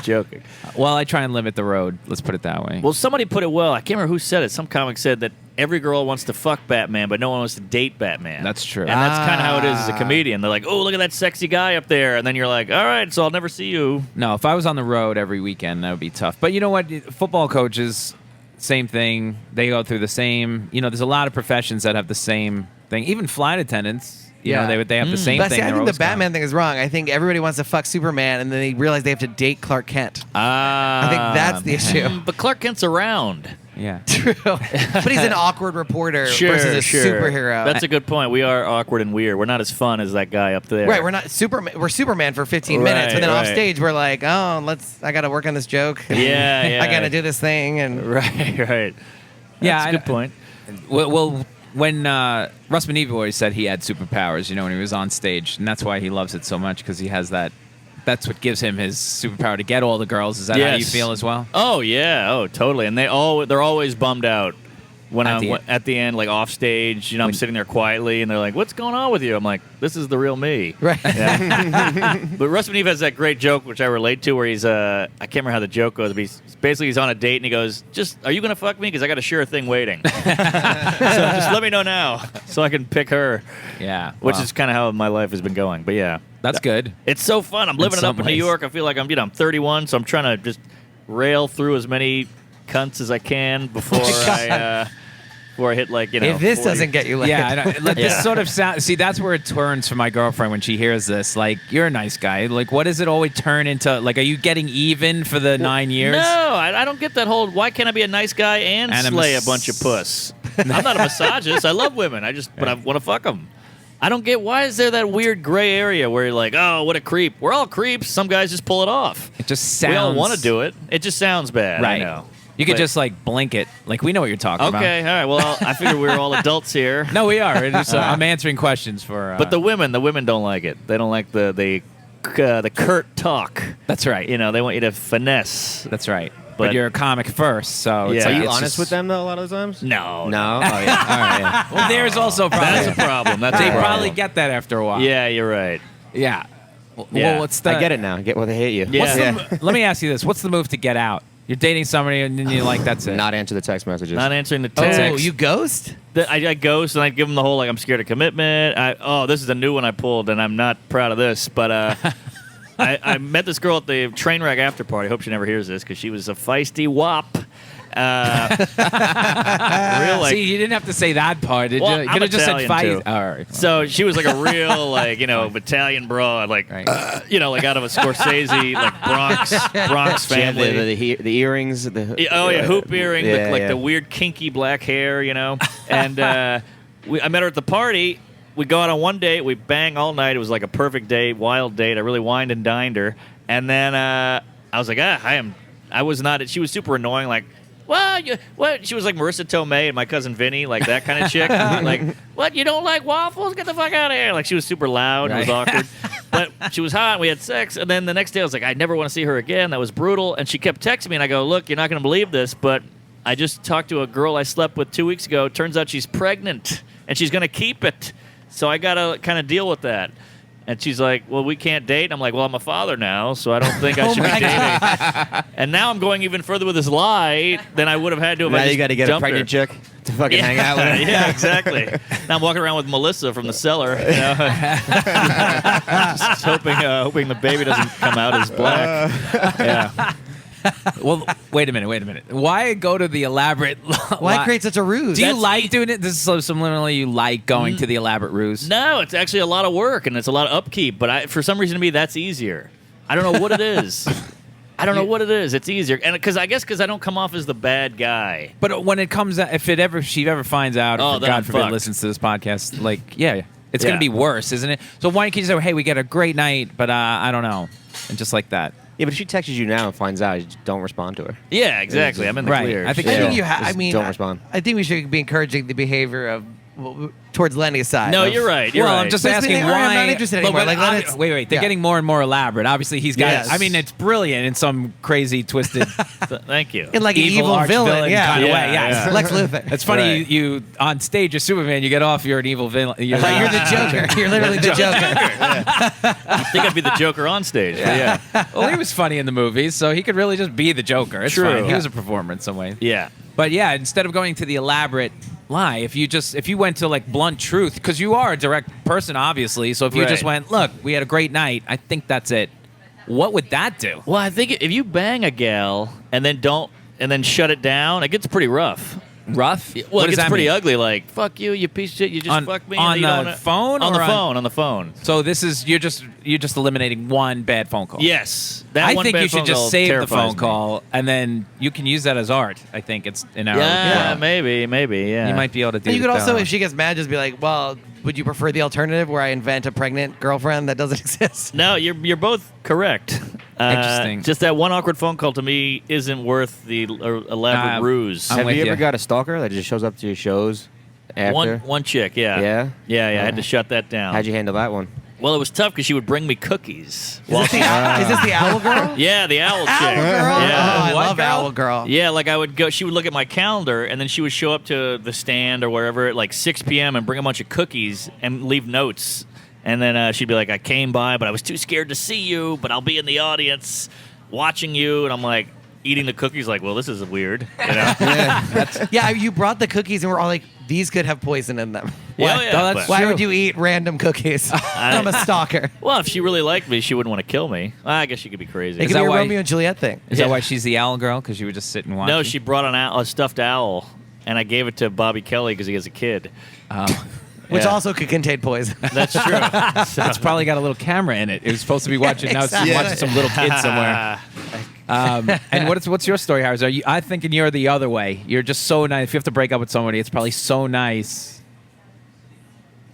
S2: Joking.
S1: Well, I try and limit the road. Let's put it that way.
S2: Well, somebody put it well. I can't remember who said it. Some comic said that every girl wants to fuck Batman, but no one wants to date Batman.
S1: That's true.
S2: And that's kind of how it is as a comedian. They're like, oh, look at that sexy guy up there. And then you're like, all right, so I'll never see you.
S1: No, if I was on the road every weekend, that would be tough. But you know what? Football coaches, same thing. They go through the same. There's a lot of professions that have the same thing. Even flight attendants. They have the same
S4: But
S1: thing.
S4: see, I
S1: They're
S4: think the
S1: always
S4: Batman thing is wrong. I think everybody wants to fuck Superman, and then they realize they have to date Clark Kent.
S2: I
S4: I think that's the issue.
S2: But Clark Kent's around.
S1: Yeah.
S4: True. But he's an awkward reporter versus a superhero.
S2: That's a good point. We are awkward and weird. We're not as fun as that guy up there.
S4: Right, we're not Superman. We're Superman for 15 minutes, but then off stage we're like, I got to work on this joke.
S2: Yeah.
S4: I got to do this thing, and
S2: Right.
S1: Yeah,
S2: That's a good point.
S1: Well, when Russ Benevi always said he had superpowers, when he was on stage, and that's why he loves it so much, because he has that. That's what gives him his superpower to get all the girls. Is that how you feel as well?
S2: Oh yeah, totally. And they're always bummed out when I'm at the end, like off stage. I'm sitting there quietly, and they're like, "What's going on with you?" I'm like, "This is the real me."
S4: right.
S2: Yeah. But Russ Benevi has that great joke, which I relate to, where he's I can't remember how the joke goes, but he's on a date, and he goes, "Are you gonna fuck me? Because I got a sure thing waiting. So just let me know now, so I can pick her."
S1: Yeah.
S2: Which
S1: wow.
S2: is kind of how my life has been going. But yeah.
S1: That's good.
S2: It's so fun. I'm living it up
S1: some
S2: in New
S1: ways.
S2: York. I feel like I'm 31, so I'm trying to just rail through as many cunts as I can before I hit
S4: If this
S2: 40.
S4: doesn't get you laid.
S1: Yeah, I know. This sort of sound. See, that's where it turns for my girlfriend when she hears this. Like, you're a nice guy. Like, what does it always turn into? Like, are you getting even for the 9 years?
S2: No, I don't get that whole. Why can't I be a nice guy and slay a bunch of puss? I'm not a misogynist. I love women. But I want to fuck them. I don't get, why is there that weird gray area where you're like, oh, what a creep. We're all creeps. Some guys just pull it off.
S1: It just sounds.
S2: We all want to do it. It just sounds bad.
S1: Right.
S2: I know.
S1: You could
S2: But-
S1: just like blink it. Like, we know what you're talking about.
S2: Okay, all right. Well, I figure we're all adults here.
S1: No, we are. I'm answering questions for.
S2: But the women don't like it. They don't like the curt talk.
S1: That's right.
S2: They want you to finesse.
S1: That's right.
S2: But-
S1: But you're a comic first, so it's
S2: Yeah.
S1: like,
S3: Are you
S1: it's
S3: honest
S1: just-
S3: with them though? A lot of the times.
S2: No.
S3: No. Oh yeah. All right. Yeah.
S1: Well, there's also probably.
S2: That's a problem. That's
S1: They
S2: a problem.
S1: probably get that after a while.
S2: Yeah, you're right.
S1: Yeah.
S2: Yeah.
S1: Well, what's the?
S3: I get it now. I get why they hate you.
S2: Yeah.
S1: What's the, let me ask you this: what's the move to get out? You're dating somebody, and then you're like, "That's it."
S3: Not answer the text messages.
S2: Not answering the
S4: Oh,
S2: text.
S4: you ghost?
S2: I ghost and I give them the whole like I'm scared of commitment. This is a new one I pulled and I'm not proud of this, but I met this girl at the train wreck after party. I hope she never hears this because she was a feisty wop. Real, like,
S1: See, you didn't have to say that part, did
S2: Well,
S1: you? You
S2: I'm
S1: could have just said
S2: Italian,
S1: fight.
S2: too.
S1: All right.
S2: So she was like a real, like, Italian broad, like,
S1: Right.
S2: like out of a Scorsese, like Bronx
S3: She had
S2: family.
S3: the earrings.
S2: Hoop earring,
S3: Yeah.
S2: the weird kinky black hair, And I met her at the party. We go out on one date. We bang all night. It was like a perfect date, wild date. I really wined and dined her. And then I was like, I was not. She was super annoying. Like, what? She was like Marissa Tomei and my cousin Vinny, like that kind of chick. Like, what? You don't like waffles? Get the fuck out of here! Like, she was super loud. It was awkward. But she was hot. We had sex, and then the next day I was like, I never want to see her again. That was brutal. And she kept texting me, and I go, look, you're not going to believe this, but I just talked to a girl I slept with 2 weeks ago. Turns out she's pregnant, and she's going to keep it. So I got to kind of deal with that. And she's like, well, we can't date. I'm like, well, I'm a father now, so I don't think I should be dating. And now I'm going even further with this lie than I would have had to if
S3: Now
S2: I just
S3: you got to get a
S2: dumped
S3: pregnant
S2: her.
S3: chick to fucking hang out with her.
S2: Yeah, exactly. Now I'm walking around with Melissa from the cellar, just hoping the baby doesn't come out as black. Yeah.
S1: Well, wait a minute. Why go to the elaborate?
S4: Why create such a ruse?
S1: Do you like doing it? This is so subliminally you like going to the elaborate ruse.
S2: No, it's actually a lot of work and it's a lot of upkeep. But for some reason to me, that's easier. I don't know what it is. It's easier, and because I don't come off as the bad guy.
S1: But when it comes out, if she ever finds out, or
S2: then I'm
S1: God forbid
S2: fucked.
S1: listens to this podcast, it's going to be worse, isn't it? So why can't you say, hey, we get a great night, but I don't know, and just like that.
S3: Yeah, but if she texts you now and finds out, you just don't respond to her.
S2: Yeah, exactly. I'm in the
S1: Right.
S2: clear.
S1: I think
S3: Don't respond.
S4: I think we should be encouraging the behavior of towards Lenny's side.
S2: No, you're right. You're right.
S1: I'm just
S4: But it's
S1: asking
S4: been-
S1: why.
S4: I'm not interested anymore.
S1: But
S4: Like, let it-
S1: wait. They're
S4: yeah.
S1: getting more and more elaborate. Obviously, he's got.
S4: Yes.
S1: I mean, it's brilliant in some crazy, twisted,
S2: Thank you.
S4: in like an evil
S1: arch
S4: villain, yeah.
S1: kind of
S2: Yeah,
S1: way. Yes.
S2: yeah.
S4: Lex Luthor.
S1: It's funny
S2: Right.
S1: you on stage as Superman, you get off, you're an evil villain. You're
S4: You're the Joker. You're literally the Joker.
S2: I think I'd be the Joker on stage. But yeah.
S1: Well, he was funny in the movies, so he could really just be the Joker. It's
S2: True.
S1: fine. He was a performer in some way.
S2: Yeah.
S1: But yeah, instead of going to the elaborate lie, if you went to like blunt truth, because you are a direct person, obviously. So if you
S2: Right.
S1: just went, look, we had a great night, I think that's it. What would that do?
S2: Well, I think if you bang a gal and then shut it down, it gets pretty rough.
S1: Rough?
S2: Well,
S1: What
S2: it
S1: does
S2: gets
S1: that
S2: pretty
S1: mean?
S2: ugly. Like, fuck you, you piece of shit. You just fucked me.
S1: on
S2: and you don't
S1: the
S2: wanna-
S1: phone
S2: On
S1: or
S2: the
S1: on-
S2: phone. On the phone.
S1: So this is you're just eliminating one bad phone call.
S2: Yes. That
S1: I
S2: one
S1: think
S2: bad
S1: you should
S2: phone
S1: just
S2: call
S1: save the
S2: terrifies
S1: phone
S2: me.
S1: call, and then you can use that as art. I think it's in our
S2: Yeah,
S1: world.
S2: maybe, yeah.
S1: You might be able to do.
S4: And you could
S1: that.
S4: also, if she gets mad, just be like, well, would you prefer the alternative where I invent a pregnant girlfriend that doesn't exist?
S2: No, you're both correct.
S1: Interesting.
S2: Just that one awkward phone call to me isn't worth the elaborate ruse.
S1: I'm
S3: Have
S1: with
S3: you ever
S1: you.
S3: got a stalker that just shows up to your shows after?
S2: One chick, yeah.
S3: Yeah?
S2: Yeah, I had to shut that down.
S3: How'd you handle that one?
S2: Well, it was tough because she would bring me cookies.
S4: Is this the Owl Girl?
S2: Yeah, the owl chick.
S4: Owl Girl?
S2: Yeah.
S4: Oh, I
S1: What
S4: love
S1: girl?
S4: Owl Girl.
S2: Yeah, like I would go. She would look at my calendar, and then she would show up to the stand or wherever at like 6 p.m. and bring a bunch of cookies and leave notes. And then she'd be like, "I came by, but I was too scared to see you. But I'll be in the audience watching you." And I'm like eating the cookies, like, "Well, this is weird." You know?
S4: Yeah, you brought the cookies and we're all like, these could have poison in them.
S2: Yeah,
S1: What?
S2: yeah,
S1: No, that's
S2: but-
S4: Why
S1: True.
S4: would you eat random cookies from a stalker?
S2: Well, if she really liked me, she wouldn't want to kill me. I guess she could be crazy.
S4: It could
S1: that
S4: be a
S1: why-
S4: Romeo and Juliet thing.
S1: Is
S2: Yeah.
S1: that why she's the owl girl? Because you would just sit and watch.
S2: No, she brought a stuffed owl, and I gave it to Bobby Kelly because he has a kid.
S4: Which
S2: Yeah.
S4: also could contain poison.
S2: That's true.
S1: It's probably got a little camera in it. It was supposed to be watching. Now it's just
S4: Exactly.
S1: watching some little kid somewhere. And what's your story, Harris? I thinking you're the other way. You're just so nice. If you have to break up with somebody, it's probably so nice.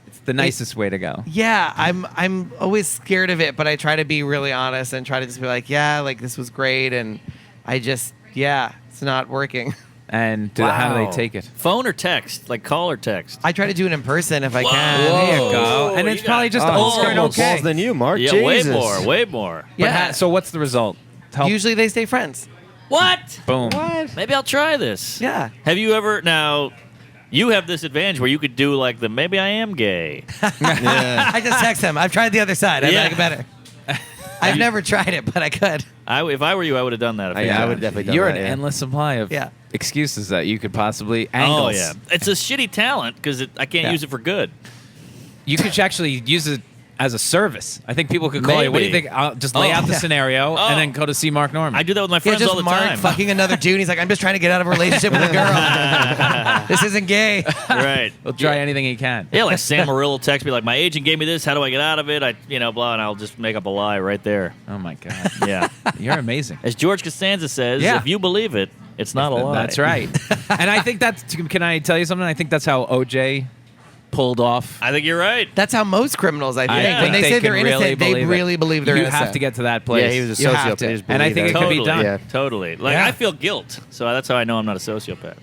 S1: It's the nicest way to go.
S4: Yeah, I'm always scared of it, but I try to be really honest and try to just be like, yeah, like this was great, and I just, yeah, it's not working.
S1: And how do
S2: Wow.
S1: they take it?
S2: Phone or text? Like call or text?
S4: I try to do it in person if I can.
S1: There you go. And
S2: you
S1: it's
S2: got
S1: probably just
S2: balls.
S1: old school.
S3: Got more
S1: Okay.
S3: balls than you, Mark.
S2: Yeah,
S3: Jesus.
S2: way more.
S1: But
S4: Yeah.
S1: so what's the result? Help.
S4: Usually they stay friends.
S2: What?
S1: Boom.
S2: Maybe I'll try this.
S4: Yeah.
S2: Have you ever now? You have this advantage where you could do like the maybe I am gay.
S4: I just text him. I've tried the other side. I
S2: Yeah.
S4: like it better. I've never tried it, but I could.
S2: If I were you, I would have done that. If
S3: Yeah, I
S2: could.
S3: would definitely done
S1: You're
S3: that,
S1: an
S3: yeah.
S1: endless supply of
S4: Yeah.
S1: excuses that you could possibly
S2: Oh
S1: angles.
S2: yeah, it's a shitty talent because I can't
S1: Yeah.
S2: use it for good.
S1: You could actually use it as a service. I think people could call you. What do you
S2: Maybe.
S1: think? I'll just lay out the scenario
S2: Oh.
S1: and then go to see Mark Norman.
S2: I do that with my
S4: Yeah,
S2: friends
S4: just
S2: all the
S4: Mark
S2: time.
S4: fucking another dude. He's like, I'm just trying to get out of a relationship with a girl. This isn't gay.
S2: Right.
S1: He'll try anything he can.
S2: Yeah, like Sam Morrill will text me like, my agent gave me this. How do I get out of it? Blah, and I'll just make up a lie right there.
S1: Oh my God.
S2: Yeah.
S1: You're amazing.
S2: As George Costanza says,
S1: Yeah.
S2: if you believe it, it's not a lie.
S1: That's right. And I think that's. Can I tell you something? I think that's how OJ pulled off.
S2: I think you're right.
S4: That's how most criminals, I think.
S1: I
S4: When
S1: think
S4: they say they're
S1: can
S4: innocent, they
S1: believe it.
S4: really believe they're
S1: You
S4: innocent.
S1: have to get to that place.
S3: Yeah, he was a
S4: You have
S3: sociopath.
S4: to.
S3: He just
S1: And I
S3: believed
S1: think it
S3: that.
S1: could be
S2: Totally.
S1: done.
S3: Yeah.
S2: Totally. Like,
S1: Yeah.
S2: I feel guilt, so that's how I know I'm not a sociopath.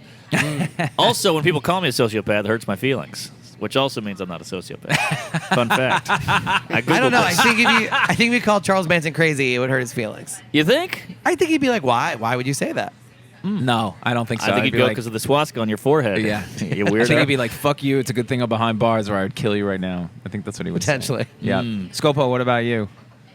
S2: Also, when people call me a sociopath, it hurts my feelings, which also means I'm not a sociopath. Fun fact. I
S4: I don't know.
S2: Googled
S4: I think if you called Charles Manson crazy, it would hurt his feelings.
S2: You think?
S4: I think he'd be like, why? Why would you say that?
S1: No, I don't think so.
S2: I think
S1: I'd
S2: you'd
S1: be
S2: go
S1: like,
S2: because of the swastika on your forehead.
S1: Yeah.
S2: You
S1: I
S2: weirdo.
S1: think he'd be like, "Fuck you! It's a good thing I'm behind bars, or I would kill you right now." I think that's what he would
S4: Potentially.
S1: say. Yeah. Scopo, what about you?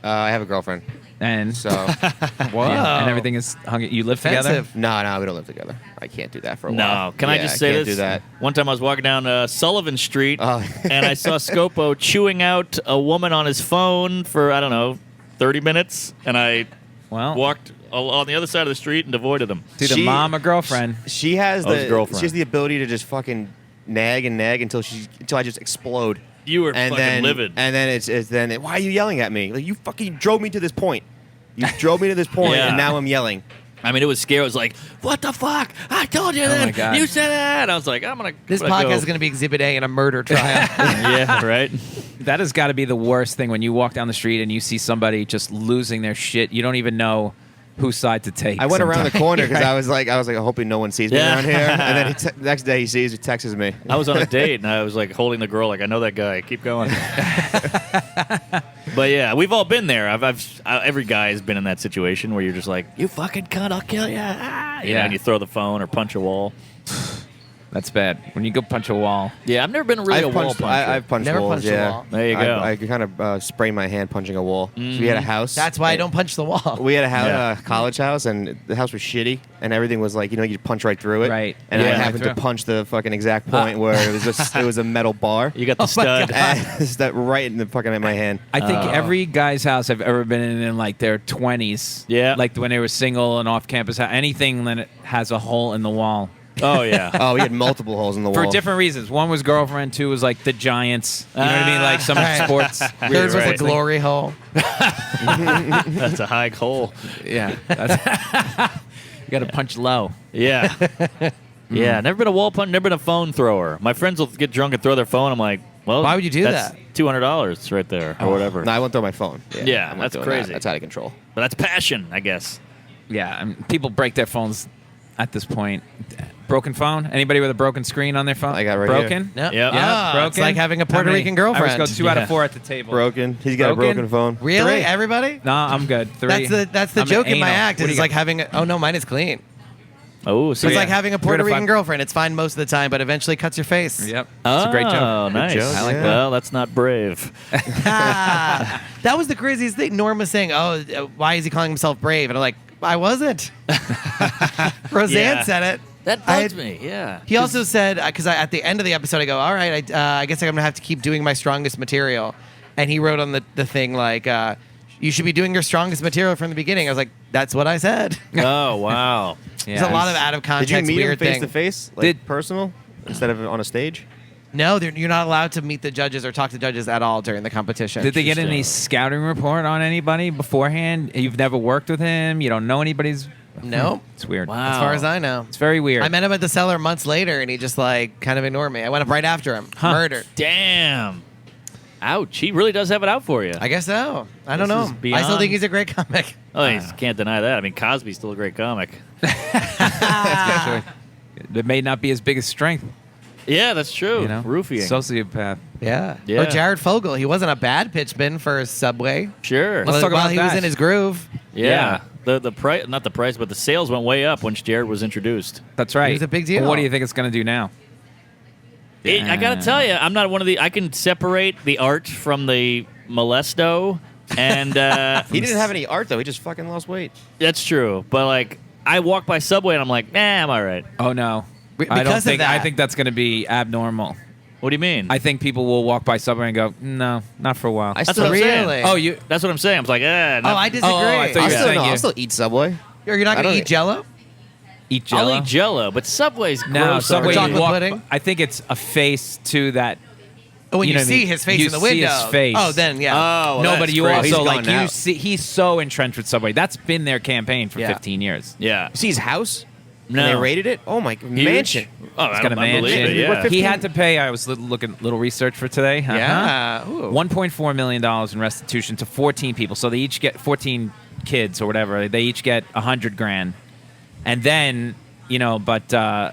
S3: I have a girlfriend,
S1: And
S3: so
S4: Whoa.
S1: yeah, and everything is hung. You live together.
S4: Offensive.
S3: no, we don't live together. I can't do that for a while.
S2: No, can I
S3: Yeah,
S2: just say
S3: can't
S2: this?
S3: Do that.
S2: One time I was walking down Sullivan Street,
S3: Oh.
S2: and I saw Scopo chewing out a woman on his phone for, I don't know, 30 minutes, and I
S1: Well,
S2: walked on the other side of the street and avoided him.
S1: to the
S3: She-
S1: mom or girlfriend.
S3: She has
S2: Oh, his
S3: the
S2: girlfriend.
S3: she has the ability to just fucking nag and nag until I just explode.
S2: You were
S3: and
S2: fucking
S3: then,
S2: livid.
S3: And then why are you yelling at me? Like, you fucking drove me to this point. You drove me to this point,
S2: Yeah.
S3: and now I'm yelling.
S2: I mean, it was scary. It was like, what the fuck? I told you
S1: Oh my
S2: that.
S1: God.
S2: You said that. I was like,
S4: This
S2: I'm gonna
S4: podcast is going to be Exhibit A in a murder trial.
S2: Yeah, right?
S1: That has got to be the worst thing when you walk down the street and you see somebody just losing their shit. You don't even know whose side to take.
S3: I went around the
S1: sometimes.
S3: corner because I was like, hoping no one sees me
S2: Yeah.
S3: around here. And then next day he texts me.
S2: I was on a date, and I was like holding the girl, like, I know that guy. Keep going. But yeah, we've all been there. Every guy has been in that situation where you're just like, you fucking cunt, I'll kill you. Ah! You know,
S1: Yeah.
S2: and you throw the phone or punch a wall.
S1: That's bad. When you go punch a wall.
S2: Yeah, I've never been really a wall puncher.
S3: I've punched
S4: Never
S3: walls.
S4: punched a
S3: yeah.
S4: wall.
S2: There you go.
S3: I kind of sprained my hand punching a wall. So we had a house.
S4: That's why I don't punch the wall.
S3: We had a house,
S2: Yeah.
S3: college house, and the house was shitty, and everything was like, you punch right through it.
S1: Right.
S3: And
S2: Yeah.
S3: I
S2: Right
S3: happened to
S1: through.
S3: punch the fucking exact point where it was a metal bar.
S2: You got the stud.
S3: And that right in the fucking in my hand.
S1: I think every guy's house I've ever been in like their 20s.
S2: Yeah.
S1: Like when they were single and off campus, anything that has a hole in the wall.
S2: Oh, yeah.
S3: Oh, we had multiple holes in the
S1: For
S3: wall.
S1: different reasons. One was girlfriend, two was like the Giants. You know what I mean? Like some
S4: Right.
S1: sports.
S4: Third
S1: weird
S4: was a
S2: right.
S4: glory hole.
S2: That's a high hole.
S1: Yeah. You got to punch low.
S2: Yeah. Yeah, never been a wall punch, never been a phone thrower. My friends will get drunk and throw their phone. I'm like, well,
S4: Why would you do
S2: that's
S4: that?
S2: $200 right there or whatever.
S3: No, I won't throw my phone.
S2: Yeah,
S3: I'm not
S2: that's
S3: doing
S2: crazy.
S3: That. That's out of control.
S2: But that's passion, I guess.
S1: Yeah. I mean, people break their phones at this point. Broken phone? Anybody with a broken screen on their phone?
S3: I got right
S1: broken?
S3: here.
S2: Yep.
S1: Yeah,
S4: Ah,
S1: broken.
S4: It's like having a
S1: How
S4: Puerto
S1: many?
S4: Rican girlfriend.
S1: I always go 2 out
S2: Yeah.
S1: of 4 at the table.
S3: Broken. He's got
S1: Broken?
S3: a broken phone.
S4: Really?
S3: 3.
S4: Everybody?
S1: No, I'm good. 3.
S4: That's the
S1: I'm
S4: joke in my
S1: anal.
S4: act.
S1: What do
S4: It's
S1: you
S4: like
S1: got?
S4: having oh no, mine is clean.
S2: Oh, so
S4: It's
S1: yeah.
S4: like having a
S1: 3
S4: Puerto
S1: to 5.
S4: Rican girlfriend. It's fine most of the time, but eventually cuts your face.
S1: Yep. It's a great joke.
S2: Oh, nice.
S3: joke,
S1: I like that.
S2: Well, that's not brave.
S4: Ah, that was the craziest thing. Norm was saying, "Oh, why is he calling himself brave?" And I'm like, "I wasn't." Roseanne
S2: Yeah.
S4: said it.
S2: That
S4: I
S2: bugs me, yeah.
S4: He also said, because at the end of the episode, I go, "All right, I guess I'm gonna have to keep doing my strongest material." And he wrote on the thing like, "You should be doing your strongest material from the beginning." I was like, "That's what I said."
S2: Oh, wow.
S1: Yeah.
S4: There's a lot of out of
S3: Did
S4: context
S3: you meet him
S4: weird
S3: face
S4: thing.
S3: to face, like
S1: Did-
S3: personal, instead of on a stage?
S4: No, you're not allowed to meet the judges or talk to judges at all during the competition.
S1: Did they get any
S2: Interesting.
S1: scouting report on anybody beforehand? You've never worked with him. You don't know anybody's.
S4: No.
S1: It's weird.
S2: Wow.
S4: As far as I know.
S1: It's very weird.
S4: I met him at the cellar months later, and he just like kind of ignored me. I went up right after him.
S1: Huh.
S4: Murdered.
S2: Damn. Ouch. He really does have it out for you.
S4: I guess so. I don't
S2: This
S4: know.
S2: is
S4: I
S2: beyond-
S4: still think he's a great comic.
S2: Oh, you can't deny that. I mean, Cosby's still a great comic.
S1: It may not be his biggest strength.
S2: Yeah, that's true.
S1: You know,
S2: Roofying.
S1: sociopath.
S4: Yeah.
S2: Yeah.
S4: Or Jared Fogle. He wasn't a bad pitch bin for Subway.
S2: Sure.
S1: Let's talk
S4: while
S1: about
S4: he was
S1: that.
S4: in his groove.
S2: Yeah. The price, not the price, but the sales went way up once Jared was introduced.
S1: That's right.
S4: It was a big deal.
S1: What do you think it's going to do now?
S2: I got to tell you, I'm not one of the. I can separate the art from the molesto, and
S3: He didn't have any art though. He just fucking lost weight.
S2: that's true. But like, I walk by Subway and I'm like, I'm all right.
S1: Oh no.
S4: Because of
S1: I
S4: that.
S1: think that's going to be abnormal.
S2: What do you mean?
S1: I think people will walk by Subway and go, no, not for a while.
S2: That's what I'm saying.
S4: Really?
S2: Oh, you? That's what I'm saying. I was like,
S4: I disagree.
S1: I thought you were saying
S3: I'll
S1: you
S3: still eat Subway.
S4: You're not
S3: I
S4: going to
S3: don't-
S4: eat Jell-O?
S1: eat Jell-O.
S2: I'll eat Jell-O, but Subway's
S1: No,
S2: gross.
S1: Subway.
S4: Chocolate
S1: you walk-
S4: pudding?
S1: I think it's a face to that.
S4: When you
S1: know what I
S4: see
S1: mean?
S4: his face
S1: You
S4: in the
S1: see
S4: window.
S1: his face.
S4: Oh, then, yeah.
S2: Oh, well,
S1: No,
S2: that's
S1: but you
S2: crazy.
S3: He's
S1: also
S3: gone
S1: like you
S3: now.
S1: see. He's so entrenched with Subway. That's been their campaign for
S4: Yeah.
S1: 15 years.
S2: Yeah.
S3: You see his house?
S2: No.
S3: And they raided it? Oh, my.
S2: Huge?
S3: Mansion.
S2: Oh,
S1: He's
S2: I
S1: got a
S2: believe
S1: mansion.
S2: it, yeah.
S1: He had to pay. I was looking little research for today.
S4: Yeah. Ooh.
S1: $1.4 million in restitution to 14 people. So they each get 14 kids or whatever. They each get $100,000, and then but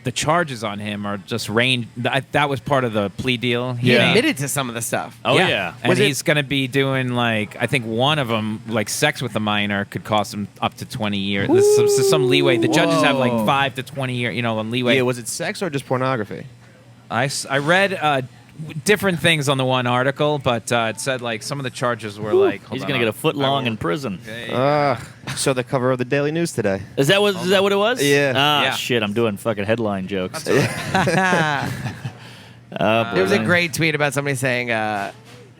S1: the charges on him are just that was part of the plea deal.
S4: He
S2: Yeah.
S4: admitted to some of the stuff.
S2: Oh, yeah.
S1: And
S3: Was it-
S1: he's going to be doing I think one of them, sex with a minor, could cost him up to 20 years. There's some leeway. The judges have
S4: Whoa.
S1: 5 to 20 years, leeway.
S3: Yeah, was it sex or just pornography?
S1: I read different things on the one article, but it said some of the charges were
S2: He's going to get a foot long in prison.
S3: So the cover of the Daily News today.
S2: Is that what it was?
S3: Yeah.
S2: Ah,
S1: Yeah.
S2: shit, I'm doing fucking headline jokes.
S4: There was a great tweet about somebody saying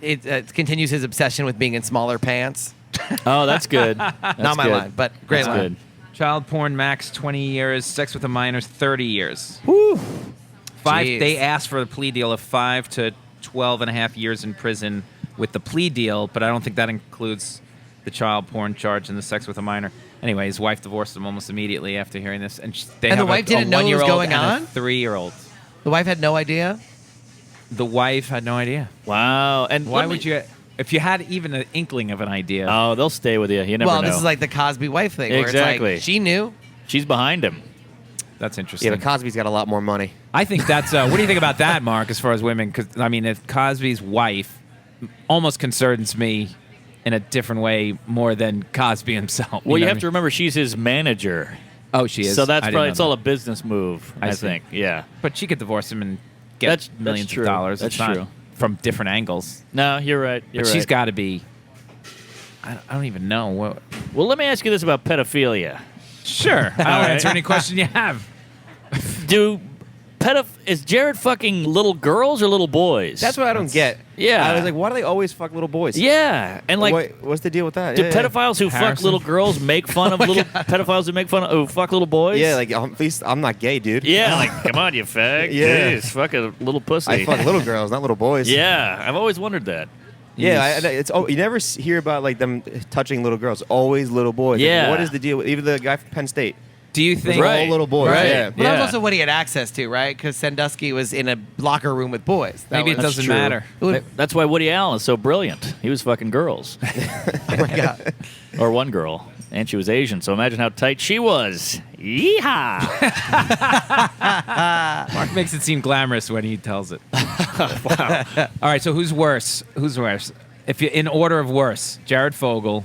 S4: it continues his obsession with being in smaller pants.
S2: Oh, that's good. That's
S4: Not my
S2: good.
S4: line, but great
S2: That's
S4: line.
S2: good.
S1: Child porn max 20 years, sex with a minor 30 years.
S4: Jeez.
S1: They asked for a plea deal of 5 to 12 and a half years in prison with the plea deal, but I don't think that includes the child porn charge and the sex with a minor. Anyway, his wife divorced him almost immediately after hearing this, and they
S4: And
S1: have
S4: the wife
S1: a
S4: didn't know it was
S1: 1-year-old
S4: going
S1: and
S4: on?
S1: a 3-year-old.
S4: The wife had no idea.
S1: The wife had no idea.
S2: Wow. And
S1: Why would you? If you had even an inkling of an idea,
S2: Oh, they'll stay with you. You never know.
S4: This is like the Cosby wife thing. Where
S2: Exactly.
S4: It's like, she knew.
S2: She's behind him.
S1: that's interesting.
S3: Yeah, but Cosby's got a lot more money.
S1: I think that's. What do you think about that, Mark? As far as women, because if Cosby's wife almost concerns me in a different way more than Cosby himself.
S2: Well, you
S1: know
S2: have
S1: what
S2: to remember she's his manager.
S1: Oh, she is.
S2: So that's
S1: I didn't
S2: probably
S1: know
S2: it's all a
S1: that.
S2: business move,
S1: I
S2: I
S1: see.
S2: think. Yeah.
S1: But she could divorce him and get
S2: That's
S1: millions
S2: true.
S1: of dollars.
S2: That's
S1: It's not
S2: true.
S1: from different angles.
S2: No, you're right. You're
S1: But
S2: right.
S1: she's got to be. I don't even know what.
S2: Well, let me ask you this about pedophilia.
S1: Sure, I'll
S2: right.
S1: answer any question you have.
S2: Is Jared fucking little girls or little boys?
S3: That's what I don't get.
S2: Yeah.
S3: I was like, why do they always fuck little boys?
S2: Yeah, and
S3: What's the deal with that?
S2: do
S3: Yeah,
S2: pedophiles who fuck
S1: Harrison.
S2: little girls make fun of little pedophiles who make fun of who fuck little boys?
S3: Yeah, like at least I'm not gay, dude.
S2: yeah, like come on, you fag.
S3: Yeah.
S2: Jeez, fuck a little pussy.
S3: I fuck little girls, not little boys.
S2: Yeah, I've always wondered that.
S3: Yeah, you never hear about them touching little girls. Always little boys. Like,
S2: Yeah.
S3: what is the deal with even the guy from Penn State?
S1: Do you
S3: Those
S1: think?
S3: are
S2: Right.
S3: all little boys.
S2: Right.
S3: Yeah.
S4: But that was also what he had access to, right? Because Sandusky was in a locker room with boys.
S1: Maybe it
S4: was-
S1: doesn't
S2: true.
S1: matter.
S2: That's why Woody Allen is so brilliant. He was fucking girls,
S4: Oh my God.
S2: or one girl, and she was Asian. So imagine how tight she was. Yeehaw!
S1: Mark makes it seem glamorous when he tells it. Wow. All right, so who's worse? Who's worse? If you in order of worse, Jared Fogle,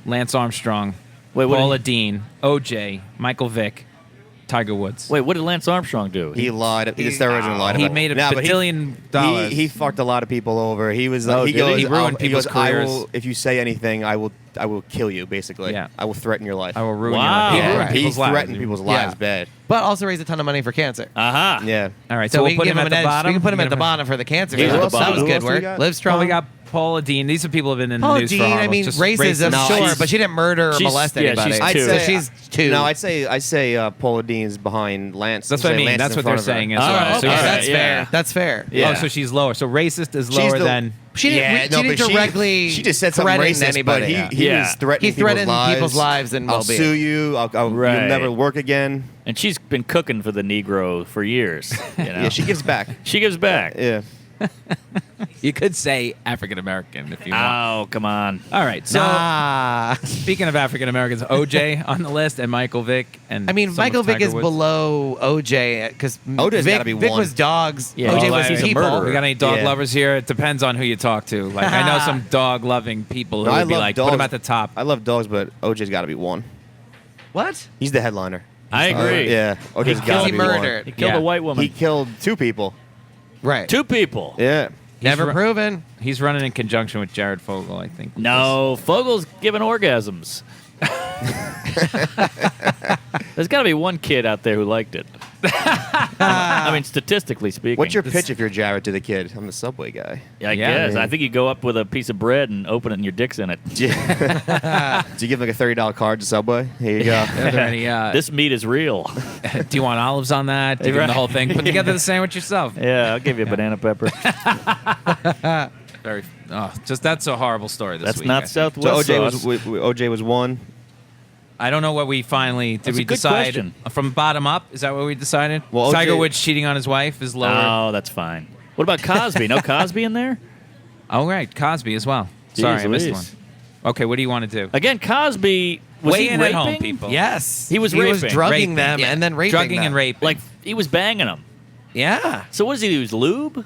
S1: Lance Armstrong,
S2: Wait, what
S1: Paula
S2: did
S1: Dean, OJ, Michael Vick, Tiger Woods.
S2: Wait, what did Lance Armstrong do?
S3: He lied. It's the original lied
S1: He
S3: about.
S1: made a
S3: No, but
S1: bajillion dollars.
S3: He fucked a lot of people over. He was.
S2: Oh,
S3: he
S2: did he?
S3: goes.
S1: He ruined people's
S3: I
S1: careers.
S3: will, if you say anything, I will kill you. Basically.
S1: Yeah.
S3: I will threaten your life.
S1: I will ruin
S2: Wow.
S1: your
S2: He
S1: life.
S2: ruined
S3: He
S1: people's lives.
S3: threatened people's lives bad.
S4: But also raised a ton of money for cancer.
S2: Aha.
S3: Yeah.
S1: All right,
S4: So,
S1: so
S4: we
S1: we'll
S4: can
S1: put
S4: give
S1: him
S4: him
S1: at
S4: an
S1: the
S4: edge.
S1: bottom.
S4: We can put him at
S1: Give
S4: the bottom for the cancer.
S2: He's at the
S4: That
S2: bottom.
S4: was good
S3: Who else we
S4: work.
S3: got?
S4: Live
S1: Well,
S4: strong.
S1: we got Paula Dean. These are people who have been in the
S4: Paula
S1: news for
S4: Dean,
S1: a while.
S4: I mean,
S1: Just
S4: racism,
S3: No,
S4: sure,
S3: she's-
S4: but she didn't murder or
S2: she's-
S4: molest
S2: yeah,
S4: anybody.
S2: she's
S3: I'd
S2: two.
S3: say
S4: So she's two.
S3: No, I say Paula Dean's behind Lance.
S1: That's what I
S3: Say
S1: mean.
S3: Lance
S1: That's
S3: is
S1: what
S3: in
S1: they're
S3: front of her.
S1: saying as
S2: All
S1: well.
S2: right,
S1: So
S2: okay,
S1: you're
S2: all
S1: saying-
S4: that's
S2: yeah.
S4: fair. That's fair.
S2: Yeah.
S1: Oh, so she's lower. So racist is
S3: She's
S1: lower
S3: the-
S1: than.
S4: She didn't,
S3: Yeah,
S4: she
S3: no,
S4: didn't
S3: but
S4: directly
S3: She just said something
S4: threaten
S3: racist,
S4: anybody.
S3: but he
S2: Yeah.
S3: was threatening
S4: He threatened people's lives and
S3: I'll
S4: well-being.
S3: sue you.
S2: Right.
S3: You'll never work again.
S2: And she's been cooking for the Negro for years. You know?
S3: Yeah, she gives back.
S2: She gives back.
S3: Yeah.
S1: You could say African American if you want.
S2: Oh, come on.
S1: All right. So
S4: Nah.
S1: speaking of African Americans, OJ on the list and Michael Vick and
S4: I mean,
S1: some of
S4: Michael Vick
S1: Tiger
S4: is
S1: Woods.
S4: below OJ because
S3: OJ's
S4: Vick,
S3: gotta be
S4: Vick
S3: one.
S4: was dogs.
S2: Yeah,
S4: OJ
S1: well,
S4: was
S1: he's a
S4: people.
S2: murderer.
S1: We got any dog
S3: Yeah.
S1: lovers here? It depends on who you talk to. Like I know some dog loving people who
S3: No, I
S1: would be
S3: love
S1: like,
S3: dogs.
S1: put him at the top.
S3: I love dogs, but OJ's got to be one.
S4: What?
S3: He's the headliner.
S2: I agree.
S3: Yeah. OJ's got to
S4: He
S3: be
S4: murdered.
S2: He killed
S1: Yeah.
S2: a white woman.
S3: one. He killed 2 people.
S4: Right.
S2: Two people.
S3: Yeah.
S4: Never
S1: ru-
S4: proven.
S1: He's running in conjunction with Jared Fogle, I think.
S2: No, Fogel's giving orgasms. There's got to be one kid out there who liked it. I mean, statistically speaking.
S3: What's your pitch if you're Jared to the kid? I'm the Subway guy.
S2: Yeah, I guess. I think you go up with a piece of bread and open it and your dick's in it.
S3: Do you give like a $30 card to Subway? Here you go.
S1: Are there any,
S2: This meat is real.
S1: do you want olives on that? Do you give them the whole thing? Put together the sandwich yourself.
S2: Yeah, I'll give you a banana pepper.
S1: Just that's a horrible story this
S2: That's
S1: week.
S2: not
S3: So
S2: Southwest sauce.
S3: OJ was one.
S1: I don't know what we finally did.
S2: That's
S1: We
S2: a good
S1: decide
S2: question.
S1: from bottom up. Is that what we decided?
S3: Well,
S1: Tiger
S3: OJ
S1: Woods cheating on his wife is lower.
S2: Oh, that's fine. What about Cosby? No Cosby in there?
S1: Oh, right, Cosby as well. Sorry,
S2: Jeez
S1: I missed
S2: Louise.
S1: one. Okay, what do you want to do?
S2: Again, Cosby was
S1: Weigh
S2: he
S1: in
S2: raping?
S1: at home, people.
S4: Yes.
S2: He was
S4: was
S2: raping.
S4: drugging
S1: Raping,
S4: them
S1: yeah.
S4: and then raping
S1: Drugging
S4: them.
S1: and raping.
S2: Like he was banging them.
S4: Yeah.
S2: So what does he use? Lube?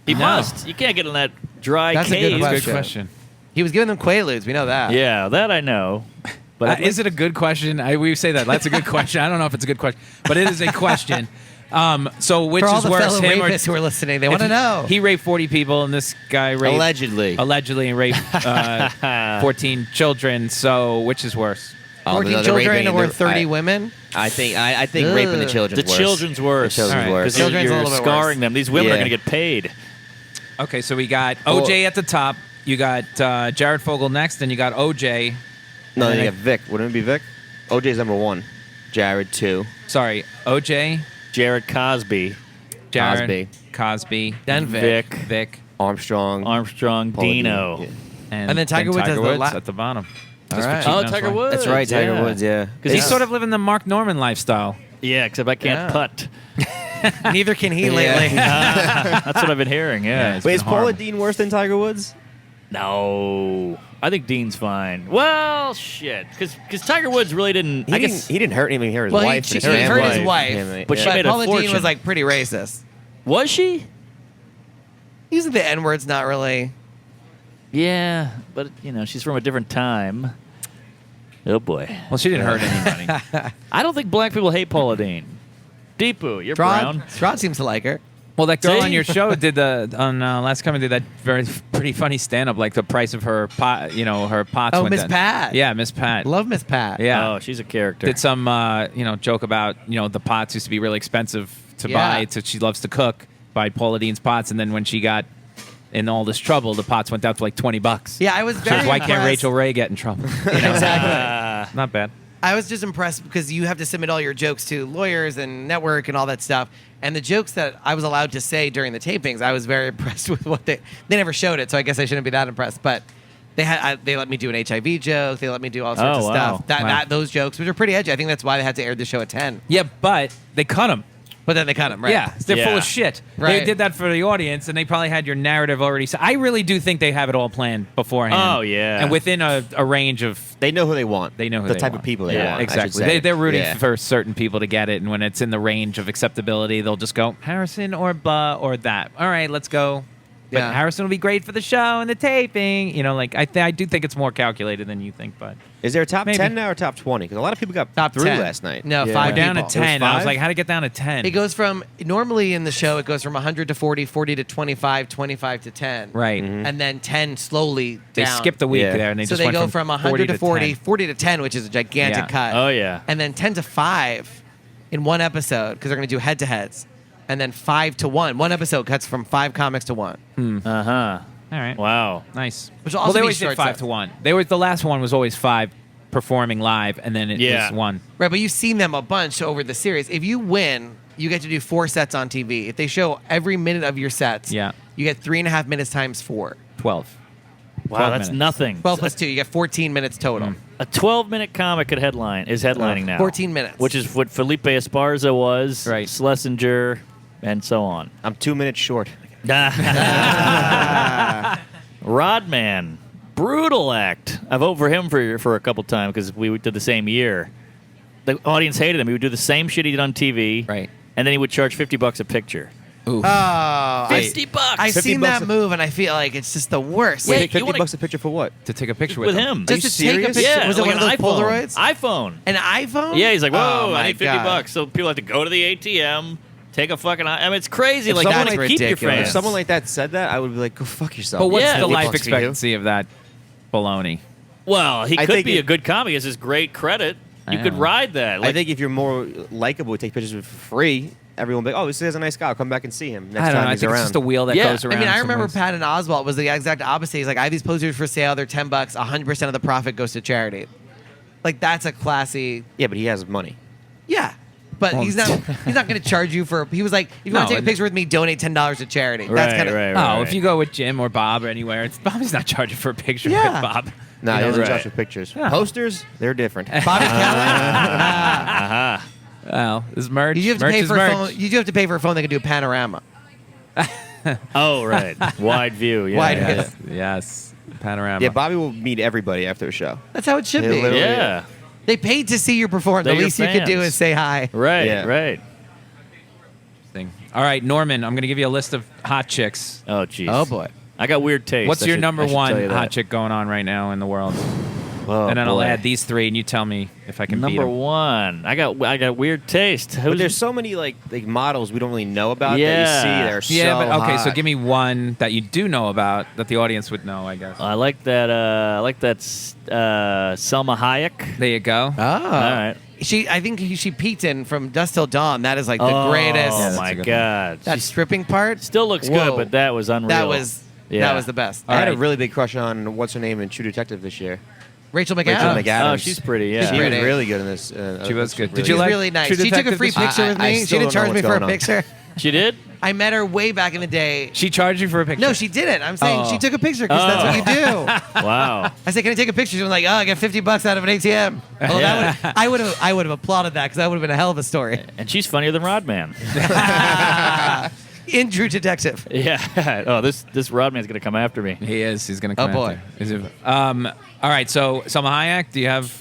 S2: He
S1: No.
S2: must. You can't get in that dry
S4: That's a good
S2: cave.
S1: Good
S4: question.
S1: question.
S4: He was giving them Quaaludes. We know that.
S2: Yeah, that I know. But
S1: Is it a good question? We say that. That's a good question. I don't know if it's a good question, but it is a question. So which
S4: For all
S1: is
S4: the
S1: worse,
S4: fellow
S1: him or
S4: rapists who are listening, they want to know.
S1: He raped 40 people, and this guy raped allegedly and raped 14 children. So which is worse?
S4: 14
S3: the
S4: children
S3: raping,
S4: or
S3: the-
S4: 30 women?
S3: I think raping the
S4: Ugh.
S3: children's
S2: the
S3: worse.
S2: children's worse.
S3: The children's
S1: All right,
S3: worse.
S2: Because
S4: Children's a
S2: you're
S4: little bit
S2: scarring
S4: worse.
S2: them. These women are
S3: Yeah.
S2: going to get paid.
S1: Okay, so we got OJ at the top. You got Jared Fogle next, and you got OJ.
S3: No,
S1: And
S3: you
S1: I-
S3: got Vic. Wouldn't it be Vic? OJ's number 1. Jared 2.
S1: Sorry, OJ,
S2: Jared Cosby,
S1: Jared, Cosby,
S4: Then Vic.
S1: Vic,
S3: Armstrong.
S2: Armstrong,
S3: Paul
S2: Dino.
S3: Dean,
S4: And then Tiger Woods has the
S1: Woods
S4: la-
S1: at the bottom.
S4: All
S1: Just for
S4: right.
S1: cheating
S2: Oh,
S1: on his
S2: Tiger
S1: wife.
S2: Woods.
S3: That's right, Tiger
S2: yeah.
S3: Woods, yeah.
S2: Because
S1: He's sort of living the Mark Norman lifestyle.
S2: Yeah, except I can't
S4: Yeah.
S2: putt.
S4: Neither can he lately.
S2: That's what I've been hearing, yeah.
S1: it's
S3: Wait,
S1: been
S3: is Paula
S1: horrible.
S3: Dean worse than Tiger Woods?
S2: No. I think Dean's fine. Well, shit. Because Tiger Woods really didn't. I guess.
S3: He didn't hurt anything. He hurt his
S4: Well,
S3: wife.
S4: he
S3: and his
S4: hurt his
S3: family.
S4: wife,
S3: Yeah,
S2: but she
S3: yeah.
S2: made a
S4: Paula Dean
S2: fortune.
S4: was like pretty racist.
S2: Was she?
S4: Using the N word's not really.
S2: Yeah, but she's from a different time. Oh boy.
S1: Well, she didn't hurt anybody.
S2: I don't think black people hate Paula Dean. Deepu, you're brown.
S4: Strahd seems to like her.
S1: Well, that girl
S2: See?
S1: on your show did last coming did that pretty funny stand up, like the price of her pot, her pots.
S4: Oh,
S1: went
S4: Miss
S1: down.
S4: Pat.
S1: Yeah, Miss Pat.
S4: Love Miss Pat.
S1: Yeah.
S2: Oh, she's a character.
S1: Did some joke about the pots used to be really expensive to
S4: Yeah.
S1: buy, so she loves to cook. Buy Paula Dean's pots, and then when she got in all this trouble, the pots went down to like $20.
S4: Yeah, I was
S1: So
S4: very
S1: why can't
S4: impressed.
S1: Rachel Ray get in trouble?
S4: Exactly.
S1: Not bad.
S4: I was just impressed because you have to submit all your jokes to lawyers and network and all that stuff. And the jokes that I was allowed to say during the tapings, I was very impressed with what they never showed it, so I guess I shouldn't be that impressed. But they let me do an HIV joke. They let me do all sorts of
S2: Oh, wow.
S4: stuff. Those jokes, which are pretty edgy. I think that's why they had to air the show at 10.
S1: Yeah, but they cut him.
S4: But then they cut them, right?
S1: Yeah, they're full
S2: Yeah.
S1: of shit. They
S4: Right.
S1: did that for the audience, and they probably had your narrative already. So I really do think they have it all planned beforehand.
S2: Oh, yeah.
S1: and within a range of.
S3: They know who they want.
S1: They know who
S3: the
S1: they
S3: type
S1: want.
S3: of people they
S2: Yeah,
S3: want. I should
S1: Exactly.
S3: say.
S1: They're rooting
S3: Yeah.
S1: for certain people to get it, and when it's in the range of acceptability, they'll just go Harrison or blah or that. All right, let's go. But
S4: Yeah.
S1: Harrison will be great for the show and the taping. I do think it's more calculated than you think, but
S3: Is there a top
S1: Maybe.
S3: 10 now or top 20? Because a lot of people got
S4: Top
S3: through
S4: 10.
S3: last night.
S4: No,
S3: Yeah.
S4: five
S1: we're down
S4: people.
S1: to 10. I was
S3: 5?
S1: like, how to get down to 10?
S4: It goes from, normally in the show, it goes from 100 to 40, 40 to 25, 25 to 10.
S1: right.
S4: And then 10 slowly
S1: They
S4: down.
S1: skipped a week
S3: Yeah.
S1: there, and they
S4: so
S1: just
S4: they
S1: went
S4: go from 100 to 40,
S1: 10.
S4: 40 to 10, which is a gigantic
S1: Yeah.
S4: cut.
S2: Oh, yeah.
S4: And then 10 to 5 in one episode, because they're going to do head-to-heads. And then 5 to 1. One episode cuts from 5 comics to 1.
S2: Uh-huh.
S1: All right.
S2: Wow.
S1: Nice.
S4: Which will also
S1: they
S4: be
S1: always did
S4: short
S1: 5
S4: sets.
S1: to 1. The last one was always 5 performing live, and then it
S2: Yeah.
S1: was 1.
S4: Right, but you've seen them a bunch over the series. If you win, you get to do 4 sets on TV. If they show every minute of your sets,
S1: Yeah.
S4: you get 3.5 minutes times 4.
S1: 12.
S2: Wow,
S1: 12
S2: that's
S1: minutes.
S2: nothing.
S4: 12 plus 2, you get 14 minutes total.
S2: A 12-minute comic is headlining now.
S4: 14 minutes.
S2: Which is what Felipe Esparza was,
S1: Right.
S2: Schlesinger, and so on.
S3: I'm 2 minutes short.
S2: Rodman, brutal act. I vote for him for a couple times because we did the same year. The audience hated him. He would do the same shit he did on TV,
S1: Right.
S2: And then he would charge $50 a picture.
S1: Ooh.
S4: Oh,
S2: $50.
S4: I've
S3: 50
S4: seen
S3: bucks
S4: that
S3: a-
S4: move, and I feel like it's just the worst.
S2: Wait,
S3: Wait,
S2: you
S3: 50
S2: wanna-
S3: bucks a picture for what?
S1: to take a picture
S2: with
S1: with
S2: him.
S4: Just
S3: you
S4: to take a
S3: serious?
S4: picture.
S2: Yeah,
S4: was it
S2: like
S4: one of those
S2: an iPhone.
S4: Polaroids?
S2: iPhone.
S4: An iPhone?
S2: Yeah, he's like, whoa,
S4: Oh,
S2: I
S4: my
S2: need
S4: God.
S2: $50. So people have to go to the ATM, take a fucking. I mean, it's crazy.
S3: If
S2: Like,
S3: someone
S2: that
S3: like-
S2: keep your
S4: ridiculous.
S2: fans.
S3: If someone like that said that, I would be like, go fuck yourself.
S1: But what's
S2: Yeah,
S1: the
S2: 50
S1: life
S3: bucks for you.
S1: expectancy of that baloney?
S2: Well, he
S3: I
S2: could
S3: think
S2: be
S3: it-
S2: a good comic. He has this great credit. You could ride that.
S3: I think if you're more likable, take pictures for free. Everyone will be like, oh, this is a nice guy. I'll come back and see him next
S1: I don't
S3: time
S1: know. I
S3: he's
S1: think
S3: around.
S1: it's just a wheel that
S2: Yeah.
S1: goes around.
S4: I mean, I remember
S1: sometimes.
S4: Patton Oswalt was the exact opposite. He's like, I have these posters for sale. They're $10. 100% of the profit goes to charity. Like, that's a classy.
S3: Yeah, but he has money.
S4: Yeah. But
S1: Well,
S4: he's not going to charge you for. He was like, if you want to take a picture with me, donate $10 to charity. That's kind of.
S1: Oh, if you go with Jim or Bob or anywhere, Bob's not charging for a picture
S4: Yeah.
S1: with Bob.
S3: No, he
S2: know,
S3: doesn't
S2: right.
S3: charge for pictures.
S1: Yeah.
S3: Posters, they're different.
S4: Bobby Callan.
S1: Well, this merch.
S4: You do have to
S1: merch
S4: pay
S1: is
S4: for a
S1: merch.
S4: phone. You do have to pay for a phone that can do a panorama.
S2: Oh, right. Wide view. Yeah.
S4: Wide
S2: yeah.
S4: view.
S1: Yes. Panorama.
S3: Yeah, Bobby will meet everybody after a show.
S4: That's how it should
S3: He'll
S4: be.
S3: literally-
S2: Yeah.
S4: They paid to see you perform.
S2: They're
S4: The
S2: your
S4: least you could do
S2: fans.
S4: is say hi.
S2: Right.
S3: Yeah.
S2: Right.
S1: Thing. All right, Norman, I'm going to give you a list of hot chicks.
S2: Oh, jeez.
S4: Oh boy.
S2: I got weird taste.
S1: What's
S2: I
S1: your
S2: should-
S1: number
S2: I should
S1: one
S2: tell you
S1: hot
S2: that.
S1: chick going on right now in the world?
S2: Oh,
S1: And then I'll
S2: boy.
S1: add these three, and you tell me if I can beat
S2: Number
S1: 'em.
S2: one. I got weird taste.
S3: But
S2: Who's
S3: there's so many like models we don't really know about
S2: Yeah.
S3: that you see. They're
S1: Yeah,
S3: so
S1: but okay, so
S3: hot.
S1: give me one that you do know about that the audience would know, I guess.
S2: I like that. Selma Hayek.
S1: There you go.
S4: Oh.
S2: All right.
S4: I think she peeked in from Dusk Till Dawn. That is like the
S2: Oh
S4: greatest.
S1: that's
S2: my
S1: a good
S2: God.
S4: That
S2: She
S4: stripping part
S2: still looks
S4: Whoa.
S2: good, but that was unreal.
S4: that was the best.
S3: I had a
S1: Alright.
S3: really big crush on what's her name in True Detective this year.
S4: Rachel
S3: Rachel
S4: McAdams.
S3: McAdams.
S2: Oh, she's pretty. Yeah.
S4: She's
S3: She was
S4: pretty.
S3: really good in this.
S1: She was good. Did
S3: really
S1: you
S4: She's
S1: like
S4: really nice.
S1: True
S4: She took a
S1: Detective
S4: free
S1: this year?
S4: picture with
S3: I
S4: me. She
S3: still
S4: didn't
S3: don't know
S4: charge me
S3: what's
S4: for a
S3: going on.
S4: picture.
S2: She did.
S4: I met her way back in the day.
S1: She charged you for a picture?
S4: No, she didn't. I'm saying
S1: Oh.
S4: she took a picture because that's what you do.
S2: Wow.
S4: I said, "Can I take a picture?" She was like, "Oh, I got $50 out of an ATM." Well,
S2: Yeah.
S4: I would have applauded that because that would have been a hell of a story.
S2: And she's funnier than Rodman.
S4: In True Detective.
S2: Yeah. Oh, this Rodman's gonna come after me.
S1: He is. He's going to come
S4: Oh, boy.
S1: after. Is it, all right, so Selma Hayek, do you have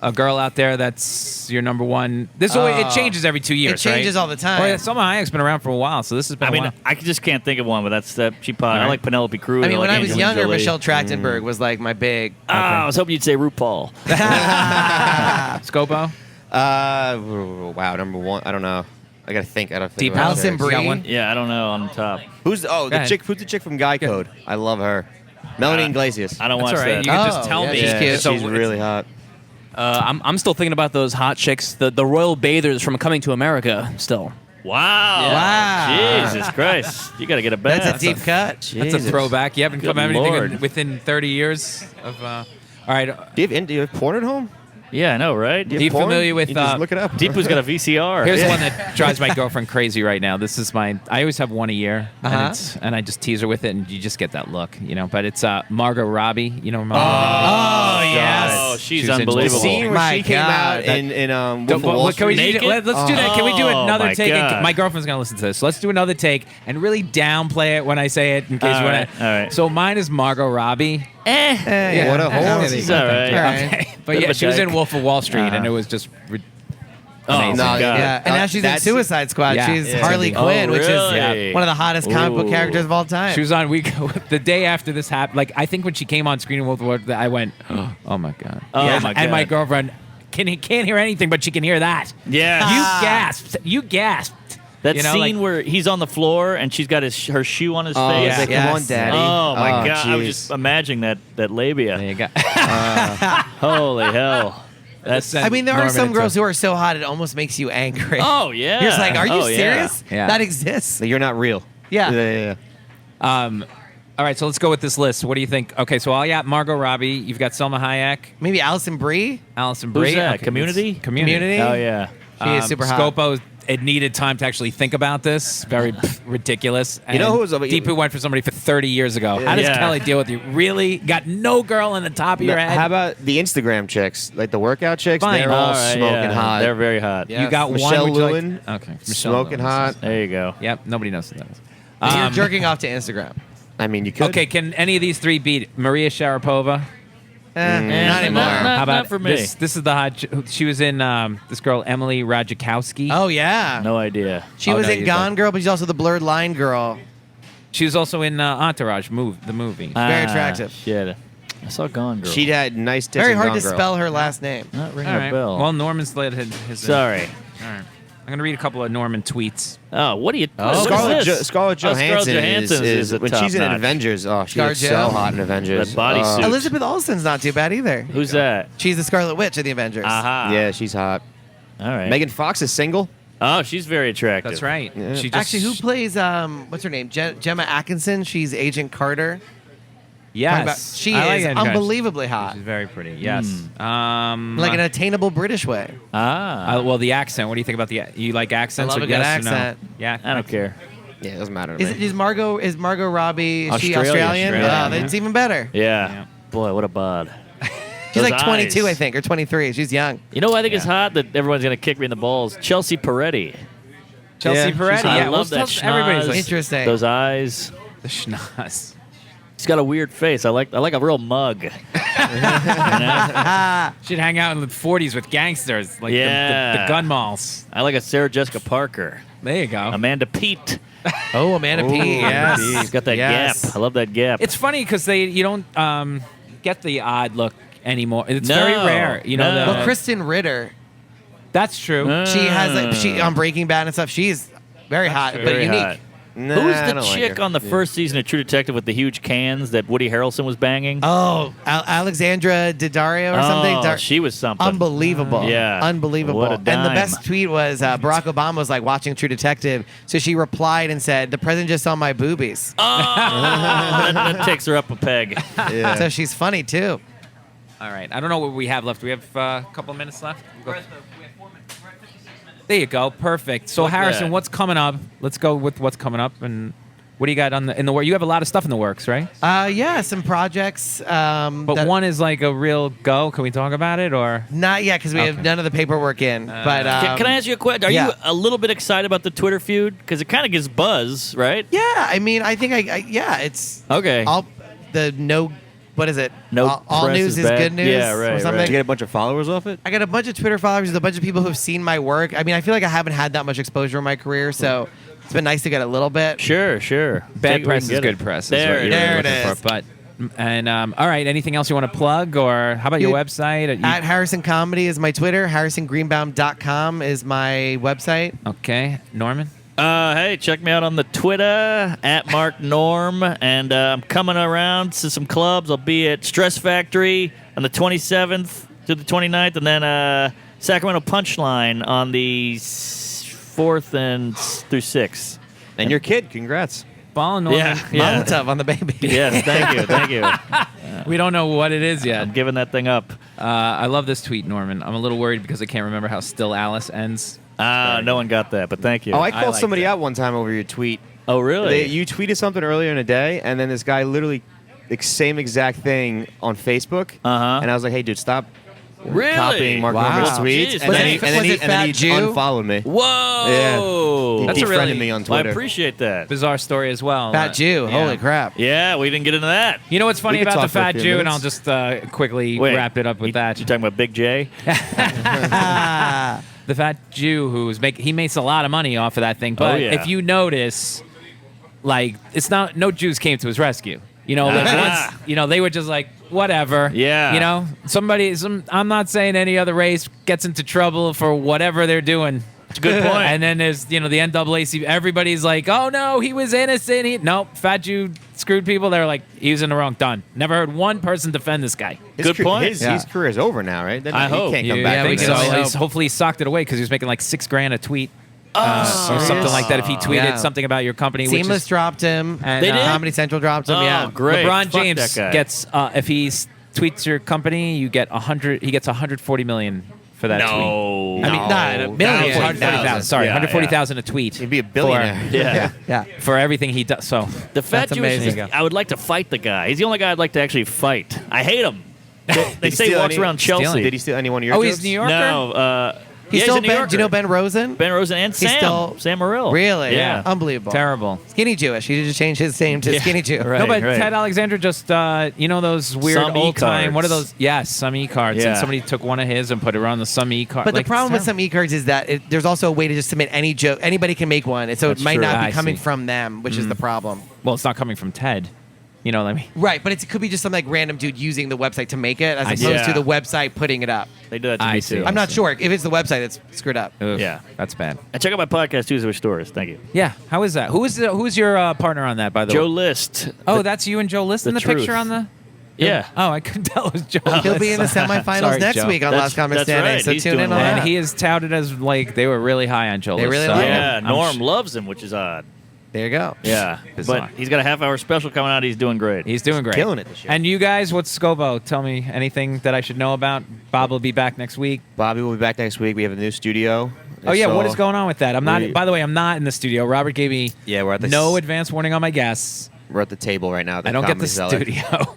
S1: a girl out there that's your number one? This always, it changes every 2 years,
S4: It changes
S1: right?
S4: all the time.
S1: Well, yeah, Selma Hayek's been around for a while, so this has been
S2: I
S1: a
S2: mean,
S1: while.
S2: I just can't think of one, but that's that she probably. I
S1: All right.
S2: like Penelope Cruz.
S4: I mean,
S2: like
S4: when I was
S2: Angelina
S4: younger,
S2: Jolie.
S4: Michelle Trachtenberg was like my big.
S2: I was hoping you'd say RuPaul.
S1: Scopo?
S3: Wow, number one. I don't know. I gotta think. I don't think.
S1: Deep
S3: about
S4: Allison
S3: chicks.
S1: You got
S4: Brie.
S1: one?
S2: Yeah, I don't know on top.
S3: Who's
S1: Go
S3: the
S1: ahead.
S3: chick? Who's the chick from Guy Code? I love her. Melanie Iglesias.
S2: I don't
S1: That's
S2: watch
S1: all right.
S2: that.
S1: You can just
S4: Oh,
S1: tell
S4: yeah,
S1: me.
S4: she's cute.
S1: So
S3: she's
S1: it's-
S3: really hot.
S5: I'm still thinking about those hot chicks, the royal bathers from Coming to America. Still,
S2: Wow.
S4: Wow.
S2: Jesus Christ. You got to get a bath.
S4: That's a deep cut.
S1: That's a
S2: Jesus.
S1: throwback. You haven't
S2: Good
S1: come out anything
S2: Lord.
S1: within 30 years of. All right.
S3: Do you have porn at home?
S2: Yeah, I know, right?
S1: Do you
S3: Porn?
S1: familiar with?
S3: You just look it up.
S2: Deepu's got a VCR.
S1: Here's
S2: Yeah.
S1: one that drives my girlfriend crazy right now. This is I always have one a year, and I just tease her with it, and you just get that look, But it's Margot Robbie, Margot Robbie.
S4: yes.
S2: Oh, she's
S1: She was in
S3: The
S2: unbelievable.
S3: scene where
S4: My
S3: she came
S4: God.
S3: out in Wolf of
S1: Can
S3: Wall
S1: we
S3: Street.
S2: Naked?
S1: let's do that. Can we do
S2: Oh,
S1: another
S2: my
S1: take?
S2: God.
S1: My girlfriend's gonna listen to this. So let's do another take and really downplay it when I say it in case you
S2: All
S1: want
S2: right,
S1: to.
S2: all right.
S1: So mine is Margot Robbie.
S4: Yeah.
S3: What a whore.
S2: She's all right.
S1: Okay. But
S2: Bit of
S1: yeah,
S2: a
S1: she was in
S2: dyke.
S1: Wolf of Wall Street, and it was just
S2: Oh,
S1: amazing.
S3: no,
S2: my God.
S4: Yeah, and now she's in
S3: That's-
S4: Suicide Squad.
S1: Yeah.
S4: She's
S1: Yeah.
S4: Harley
S2: Oh,
S4: Quinn, which
S2: really?
S4: is one of the hottest comic book
S2: Ooh.
S4: characters of all time.
S1: She was on the day after this happened. Like I think when she came on screen in Wolf of Wall Street, I went, oh my god.
S2: Oh,
S1: Yeah.
S2: my
S1: And my
S2: God.
S1: girlfriend can't hear anything, but she can hear that.
S2: Yeah.
S1: You gasped.
S2: That
S1: You know,
S2: scene
S1: like-
S2: where he's on the floor and she's got her shoe on his
S3: Oh,
S2: face.
S3: it's like,
S4: Yes.
S3: come on, daddy.
S2: Oh my God! I was
S3: jeez.
S2: just imagining that labia.
S1: There you go.
S2: Holy hell! That's
S4: I mean, there are
S1: Norman
S4: some
S1: and
S4: girls
S1: Tim.
S4: who are so hot it almost makes you angry.
S2: oh yeah.
S4: You're just like, are you
S2: Oh, yeah.
S4: serious?
S1: Yeah.
S4: That exists.
S3: Like, you're not real.
S4: Yeah.
S3: yeah.
S1: All right, so let's go with this list. What do you think? Okay, so I got Margot Robbie. You've got Selma Hayek,
S4: Maybe Allison Brie.
S1: Allison
S2: Who's
S1: Brie.
S2: that?
S1: Okay,
S2: Community?
S1: that's- Community.
S4: Community?
S2: Oh yeah.
S4: She is super hot.
S1: Scopo, it needed time to actually think about this. Very ridiculous.
S3: You know who was-
S1: Deepu went for somebody for 30 years ago. How does
S2: Yeah.
S1: Kelly deal with you? Really? Got no girl in the top of your head?
S3: How about the Instagram chicks? Like the workout chicks?
S1: Fine.
S3: They're all
S2: All right,
S3: smoking
S2: yeah.
S3: hot.
S2: They're very hot.
S4: Yeah.
S1: you got
S3: Michelle
S1: one? Would you like-
S3: Lewin,
S1: Okay. Michelle
S3: smoking
S1: Lewin.
S3: hot.
S2: There you go.
S1: Yep, nobody knows who that is.
S4: And you're jerking off to Instagram.
S3: I mean, you could.
S1: Okay, can any of these three beat Maria Sharapova?
S4: Not anymore.
S2: Not
S1: How about
S2: for me.
S1: This is the hot. She was in this girl Emily Ratajkowski.
S4: Oh yeah.
S2: No idea.
S4: She
S1: Oh,
S4: was
S1: no,
S4: in
S1: you
S4: Gone
S1: don't.
S4: Girl, but she's also the blurred line girl.
S1: She was also in Entourage, the movie.
S4: Very attractive.
S2: Shit. I saw Gone Girl.
S3: She had nice tits.
S4: Very
S3: in
S4: hard
S3: Gone
S4: to
S3: Girl.
S4: spell her last name.
S2: Not ringing
S1: All
S2: a
S1: right.
S2: bell.
S1: Well, Norman's led his.
S2: Sorry.
S1: All right. I'm going to read a couple of Norman tweets.
S2: Oh, what are you?
S4: Oh.
S3: Scarlett Johansson
S2: is a
S3: when she's in
S2: top-notch.
S3: Avengers. Oh, she's
S4: Scarjo.
S3: so hot in Avengers.
S2: That bodysuit.
S4: Elizabeth Olsen's not too bad either.
S2: Who's that?
S4: She's the Scarlet Witch of the Avengers.
S2: Aha.
S3: Yeah, she's hot.
S2: All right.
S3: Megan Fox is single.
S2: Oh, she's very attractive.
S1: That's right.
S3: Yeah.
S1: She just,
S4: Actually, who plays what's her name? Gemma Atkinson. She's Agent Carter.
S1: Yes.
S4: She
S1: I like
S4: is
S1: that.
S4: unbelievably hot.
S1: She's very pretty. Yes.
S4: Like an attainable British way.
S1: Well, the accent. What do you think about you like accents?
S4: I love
S1: or
S4: a good
S1: yes or no?
S4: accent.
S1: Yeah.
S2: I don't care.
S3: Yeah, it doesn't matter to me.
S4: Is Margot Robbie? Is she
S2: Australian?
S4: Australian?
S2: Australian,
S4: Oh, that's even better.
S2: Yeah. Boy, what a bod.
S4: She's
S2: Those
S4: like 22,
S2: eyes.
S4: I think, or 23. She's young.
S2: You know what I think is hot that everyone's gonna kick me in the balls? Chelsea Peretti.
S1: Chelsea
S3: Yeah,
S1: Peretti.
S3: she's
S2: I
S1: Yeah,
S2: love that
S1: everybody's
S2: schnoz.
S1: like
S4: Interesting.
S2: Those eyes.
S1: the schnoz.
S2: She's got a weird face. I like a real mug. You know?
S1: She'd hang out in the 40s with gangsters, like
S2: Yeah.
S1: the gun malls.
S2: I like a Sarah Jessica Parker.
S1: There you go.
S2: Amanda Peet.
S4: Oh, Amanda P. Yes.
S2: She's got that
S4: Yes.
S2: gap. I love that gap.
S1: It's funny because you don't get the odd look anymore. It's
S2: No.
S1: very rare. You know,
S2: No.
S4: Well, Kristen Ritter.
S1: that's true.
S4: She has she on Breaking Bad and stuff. She's very hot, but
S2: Very
S4: unique.
S2: hot.
S3: Nah,
S2: Who's
S3: I
S2: the
S3: don't like
S2: chick
S3: her.
S2: on the first season of True Detective with the huge cans that Woody Harrelson was banging?
S4: Oh, Alexandra Daddario or something.
S2: Oh, she was something.
S4: Unbelievable.
S2: Yeah.
S4: Unbelievable.
S2: What a
S4: And the
S2: dime.
S4: best tweet was Barack Obama was like watching True Detective. So she replied and said, "The president just saw my boobies."
S2: Oh, that takes her up a peg.
S3: Yeah.
S4: So she's funny too.
S1: All right. I don't know what we have left. We have a couple of minutes left. There you go. Perfect. So
S2: Like
S1: Harrison,
S2: that.
S1: what's coming up? Let's go with what's coming up. And what do you got in the work? You have a lot of stuff in the works, right?
S4: Yeah, some projects.
S1: But one is like a real go. Can we talk about it or?
S4: Not yet because we have
S1: Okay.
S4: none of the paperwork in. But
S2: Can I ask you a question? Are
S4: yeah.
S2: you a little bit excited about the Twitter feud? Because it kind of gives buzz, right?
S4: Yeah, I mean, I think it's
S2: Okay.
S4: all the no. What is it?
S2: No
S4: all
S2: press
S4: news
S2: is
S4: is
S2: bad.
S4: good news.
S2: Yeah, right,
S4: Or something.
S2: right.
S3: Did you get a bunch of followers off it?
S4: I got a bunch of Twitter followers, a bunch of people who've seen my work. I mean, I feel like I haven't had that much exposure in my career, so it's been nice to get a little bit.
S2: Sure.
S1: Bad
S2: Take it where
S1: press
S2: you
S1: is
S2: can
S1: good
S2: get it.
S1: press.
S2: There
S1: is what
S2: it
S1: you're
S4: is.
S1: looking for. But all right. Anything else you want to plug, or how about your
S4: Dude,
S1: website?
S4: At Harrison Comedy is my Twitter. HarrisonGreenbaum.com is my website.
S1: Okay, Norman.
S2: Hey, check me out on the Twitter at Mark Norm, and I'm coming around to some clubs. I'll be at Stress Factory on the 27th to the 29th, and then Sacramento Punchline on the 4th and through 6th.
S3: And your kid, congrats.
S1: Follow Norman.
S2: Yeah.
S4: Mazel tov on the baby.
S2: Yes, thank you.
S1: We don't know what it is yet.
S2: I'm giving that thing up.
S1: I love this tweet, Norman. I'm a little worried because I can't remember how Still Alice ends.
S2: No one got that, but thank you.
S3: Oh, I called
S1: like
S3: somebody
S1: that.
S3: out one time over your tweet.
S2: Oh, really?
S3: You tweeted something earlier in the day, and then this guy literally the same exact thing on Facebook.
S2: Uh-huh.
S3: And I was like, hey, dude, stop
S2: Really?
S3: copying Mark
S4: Wow.
S3: Norman's tweets.
S2: Jeez.
S3: And
S2: Was
S3: then
S2: it-
S3: he, and then
S4: was
S3: he,
S4: it
S3: and then
S4: Fat
S3: he
S4: Jew?
S3: unfollowed me.
S2: Whoa!
S3: He
S1: That's a
S3: defriended
S1: really-
S3: me on
S2: Well, I
S3: Twitter.
S2: appreciate that.
S1: Bizarre story as well.
S4: Fat Jew.
S1: Yeah.
S4: Holy crap.
S2: Yeah, we didn't get into that.
S1: You know what's funny
S3: We could
S1: about the
S3: talk for a
S1: Fat
S3: few
S1: Jew, and I'll
S3: minutes.
S1: just quickly
S2: Wait,
S1: wrap it up with that.
S2: You talking about Big J?
S1: The Fat Jew he makes a lot of money off of that thing. But
S2: yeah.
S1: if you notice, like it's not no Jews came to his rescue. You know, like
S2: Ah.
S1: once they were just like whatever.
S2: Yeah.
S1: You know, I'm not saying any other race gets into trouble for whatever they're doing.
S2: It's a good point.
S1: And then there's the NAACP. Everybody's like, oh no, he was innocent. Nope, Fat Jew screwed people. They're like, he was in the wrong. Done. Never heard one person defend this guy.
S2: Good point.
S3: His
S4: Yeah.
S3: care's over now, right? Then
S2: I
S3: he
S2: hope.
S3: can't come
S1: Yeah,
S3: back.
S1: I
S3: from
S1: think
S3: this.
S1: so.
S4: only hope.
S1: Hopefully he socked it away because he was making like $6,000 a tweet. Or
S2: serious?
S1: something like that if he tweeted
S4: Yeah.
S1: something about your company.
S4: Seamless
S1: which is,
S4: dropped him.
S1: and,
S2: They did?
S4: Comedy Central dropped him.
S2: Oh,
S4: Yeah.
S2: great.
S1: LeBron
S2: Fuck
S1: James
S2: that guy.
S1: gets if he tweets your company, you get 100. He gets 140 million for that tweet.
S2: No.
S4: I mean, not a million.
S1: 140,000. Sorry,
S2: Yeah,
S1: 140,000 a tweet.
S3: He'd be a billionaire.
S2: Yeah.
S4: Yeah.
S1: For everything he does. So
S2: The Fat
S4: That's
S2: Jew is
S4: amazing.
S2: just, I would like to fight the guy. He's the only guy I'd like to actually fight. I hate him. They
S3: he
S2: say he
S3: steal
S2: walks
S3: any-
S2: around Chelsea.
S1: stealing?
S3: Did he steal any one of your
S1: oh,
S3: jokes?
S1: he's New Yorker.
S2: No.
S4: He's
S2: yeah,
S4: still
S2: he's a New
S4: Ben.
S2: Yorker.
S4: Do you know Ben Rosen?
S2: Ben Rosen and
S4: He's
S2: Sam.
S4: still-
S2: Sam Morrill.
S4: Really?
S2: Yeah.
S4: Unbelievable.
S1: Terrible.
S4: Skinny Jewish. He just changed his name to
S2: Yeah.
S4: Skinny Jew.
S2: Right.
S1: No, but Ted Alexander just, those weird
S2: Some
S1: old time.
S2: e-cards.
S1: What are those? Yes, some e-cards.
S2: Yeah.
S1: And somebody took one of his and put it on the some e-card.
S4: But
S1: Like,
S4: the problem with
S1: it's
S4: some e-cards is that there's also a way to just submit any joke. Anybody can make one, and so
S2: That's
S4: it might
S2: true.
S4: not be
S1: I
S4: coming
S1: see.
S4: from them, which is the problem.
S1: well, it's not coming from Ted. You know what I mean?
S4: Right, but it could be just some like random dude using the website to make it, as
S1: I see.
S4: opposed to
S2: Yeah.
S4: the website putting it up.
S2: They do that to
S1: I
S2: me
S1: see.
S2: too.
S4: I'm not sure if it's the website that's screwed up.
S1: Oof,
S2: Yeah.
S1: that's bad.
S2: And check out my podcast, Tuesday with Stories. Thank you.
S1: Yeah, how is that? Who's your partner on that? By the
S2: Joe
S1: way,
S2: List.
S1: oh, that's you and Joe List in
S2: the
S1: the picture
S2: truth.
S1: on the.
S2: Yeah.
S1: Oh, I couldn't tell it was Joe.
S4: He'll
S1: List.
S4: be in the semifinals
S1: Sorry,
S4: next
S1: Joe.
S4: week on
S2: That's-
S4: Last Comic
S2: that's
S4: Standing,
S2: right.
S4: so
S2: He's
S4: tune
S2: doing
S4: in on
S2: that.
S1: And
S4: that.
S1: he is touted as like they were really high on Joe
S4: They
S1: List.
S4: really
S1: so
S4: like him.
S2: Yeah,
S1: I'm
S2: Norm
S1: sh-
S2: loves him, which is odd.
S4: There you go.
S2: Yeah,
S1: Bizarre.
S2: but he's got a half-hour special coming out. He's doing great.
S1: He's doing great.
S3: killing it this year.
S1: And you guys, what's Scobo? Tell me anything that I should know about. Bob will be back next week.
S3: Bobby will be back next week. We have a new studio.
S1: Oh yeah, what
S3: So-
S1: is going on with that? I'm not.
S3: We-
S1: By the way, I'm not in the studio. Robert gave me
S3: Yeah, we're at the
S1: no advance warning on my guests.
S3: We're at the table right now. At the
S1: I don't get the
S3: Comedy Cellar.
S1: studio.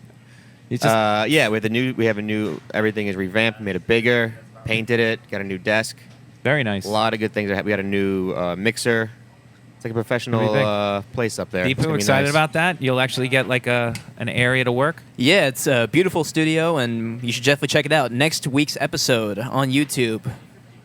S1: It's just
S3: Yeah, we have a new. Everything is revamped, made it bigger, painted it, got a new desk.
S1: very nice.
S3: A lot of good things. We got a new mixer. It's like a professional place up there. It's
S1: Deepu,
S3: gonna be
S1: excited
S3: nice.
S1: about that? You'll actually get like an area to work.
S5: Yeah, it's a beautiful studio, and you should definitely check it out. Next week's episode on YouTube,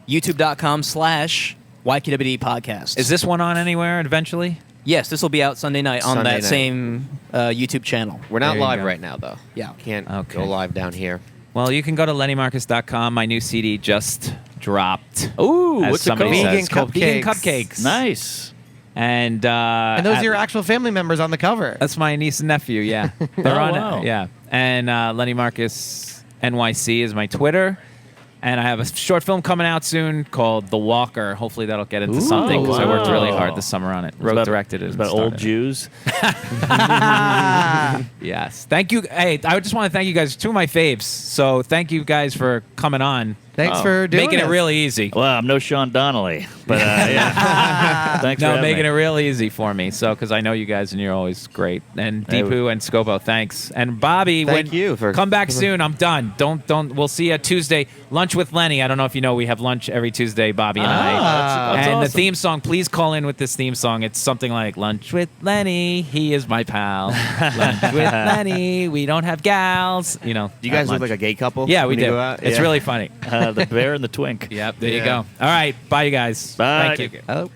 S5: youtube.com/YKWD podcast.
S1: Is this one on anywhere eventually?
S5: Yes, this will be out Sunday night on
S3: Sunday
S5: that
S3: night.
S5: same YouTube channel.
S3: We're not
S1: There you
S3: live
S1: go.
S3: right now though.
S5: Yeah.
S3: Can't
S1: Okay.
S3: go live down here.
S1: Well, you can go to lennymarcus.com. My new CD just dropped.
S2: Ooh,
S1: as
S2: what's it
S1: somebody
S2: called?
S1: says.
S4: Vegan
S1: Vegan
S4: cupcakes.
S1: cupcakes.
S2: Nice.
S1: And
S4: And those are your actual family members on the cover.
S1: That's my niece and nephew. Yeah, they're
S2: Oh,
S1: on
S2: wow.
S1: it. Yeah, and Lenny Marcus NYC is my Twitter. And I have a short film coming out soon called The Walker. Hopefully that'll get into something because I worked really hard this summer on it. Wrote, directed it.
S2: It's
S1: and
S2: about old
S1: started it.
S2: Jews.
S1: Yes. Thank you. Hey, I just want to thank you guys. Two of my faves. So thank you guys for coming on.
S4: Thanks for doing
S1: Making it
S4: this.
S1: really easy.
S2: Well, I'm no Sean Donnelly, but yeah. Thanks for
S1: No,
S2: having
S1: making
S2: me.
S1: it real easy for me. So, because I know you guys and you're always great. And
S2: Hey,
S1: Deepu and Scobo, thanks. And Bobby,
S3: Thank you for-
S1: come back soon. I'm done. Don't. We'll see you Tuesday. Lunch with Lenny. I don't know if you know we have lunch every Tuesday, Bobby and I.
S2: That's
S1: And the
S2: awesome.
S1: theme song, please call in with this theme song. It's something like Lunch with Lenny. He is my pal. Lunch with Lenny. We don't have gals. You know.
S3: Do you guys
S1: at
S3: look
S1: lunch.
S3: like a gay couple?
S1: Yeah, we
S3: when you
S1: do.
S3: go out?
S1: It's
S3: Yeah.
S1: really funny.
S2: The bear and the twink.
S1: Yep. There you
S3: Yeah.
S1: go. All right. Bye, you guys.
S2: Bye.
S1: Thank you.
S4: Oh.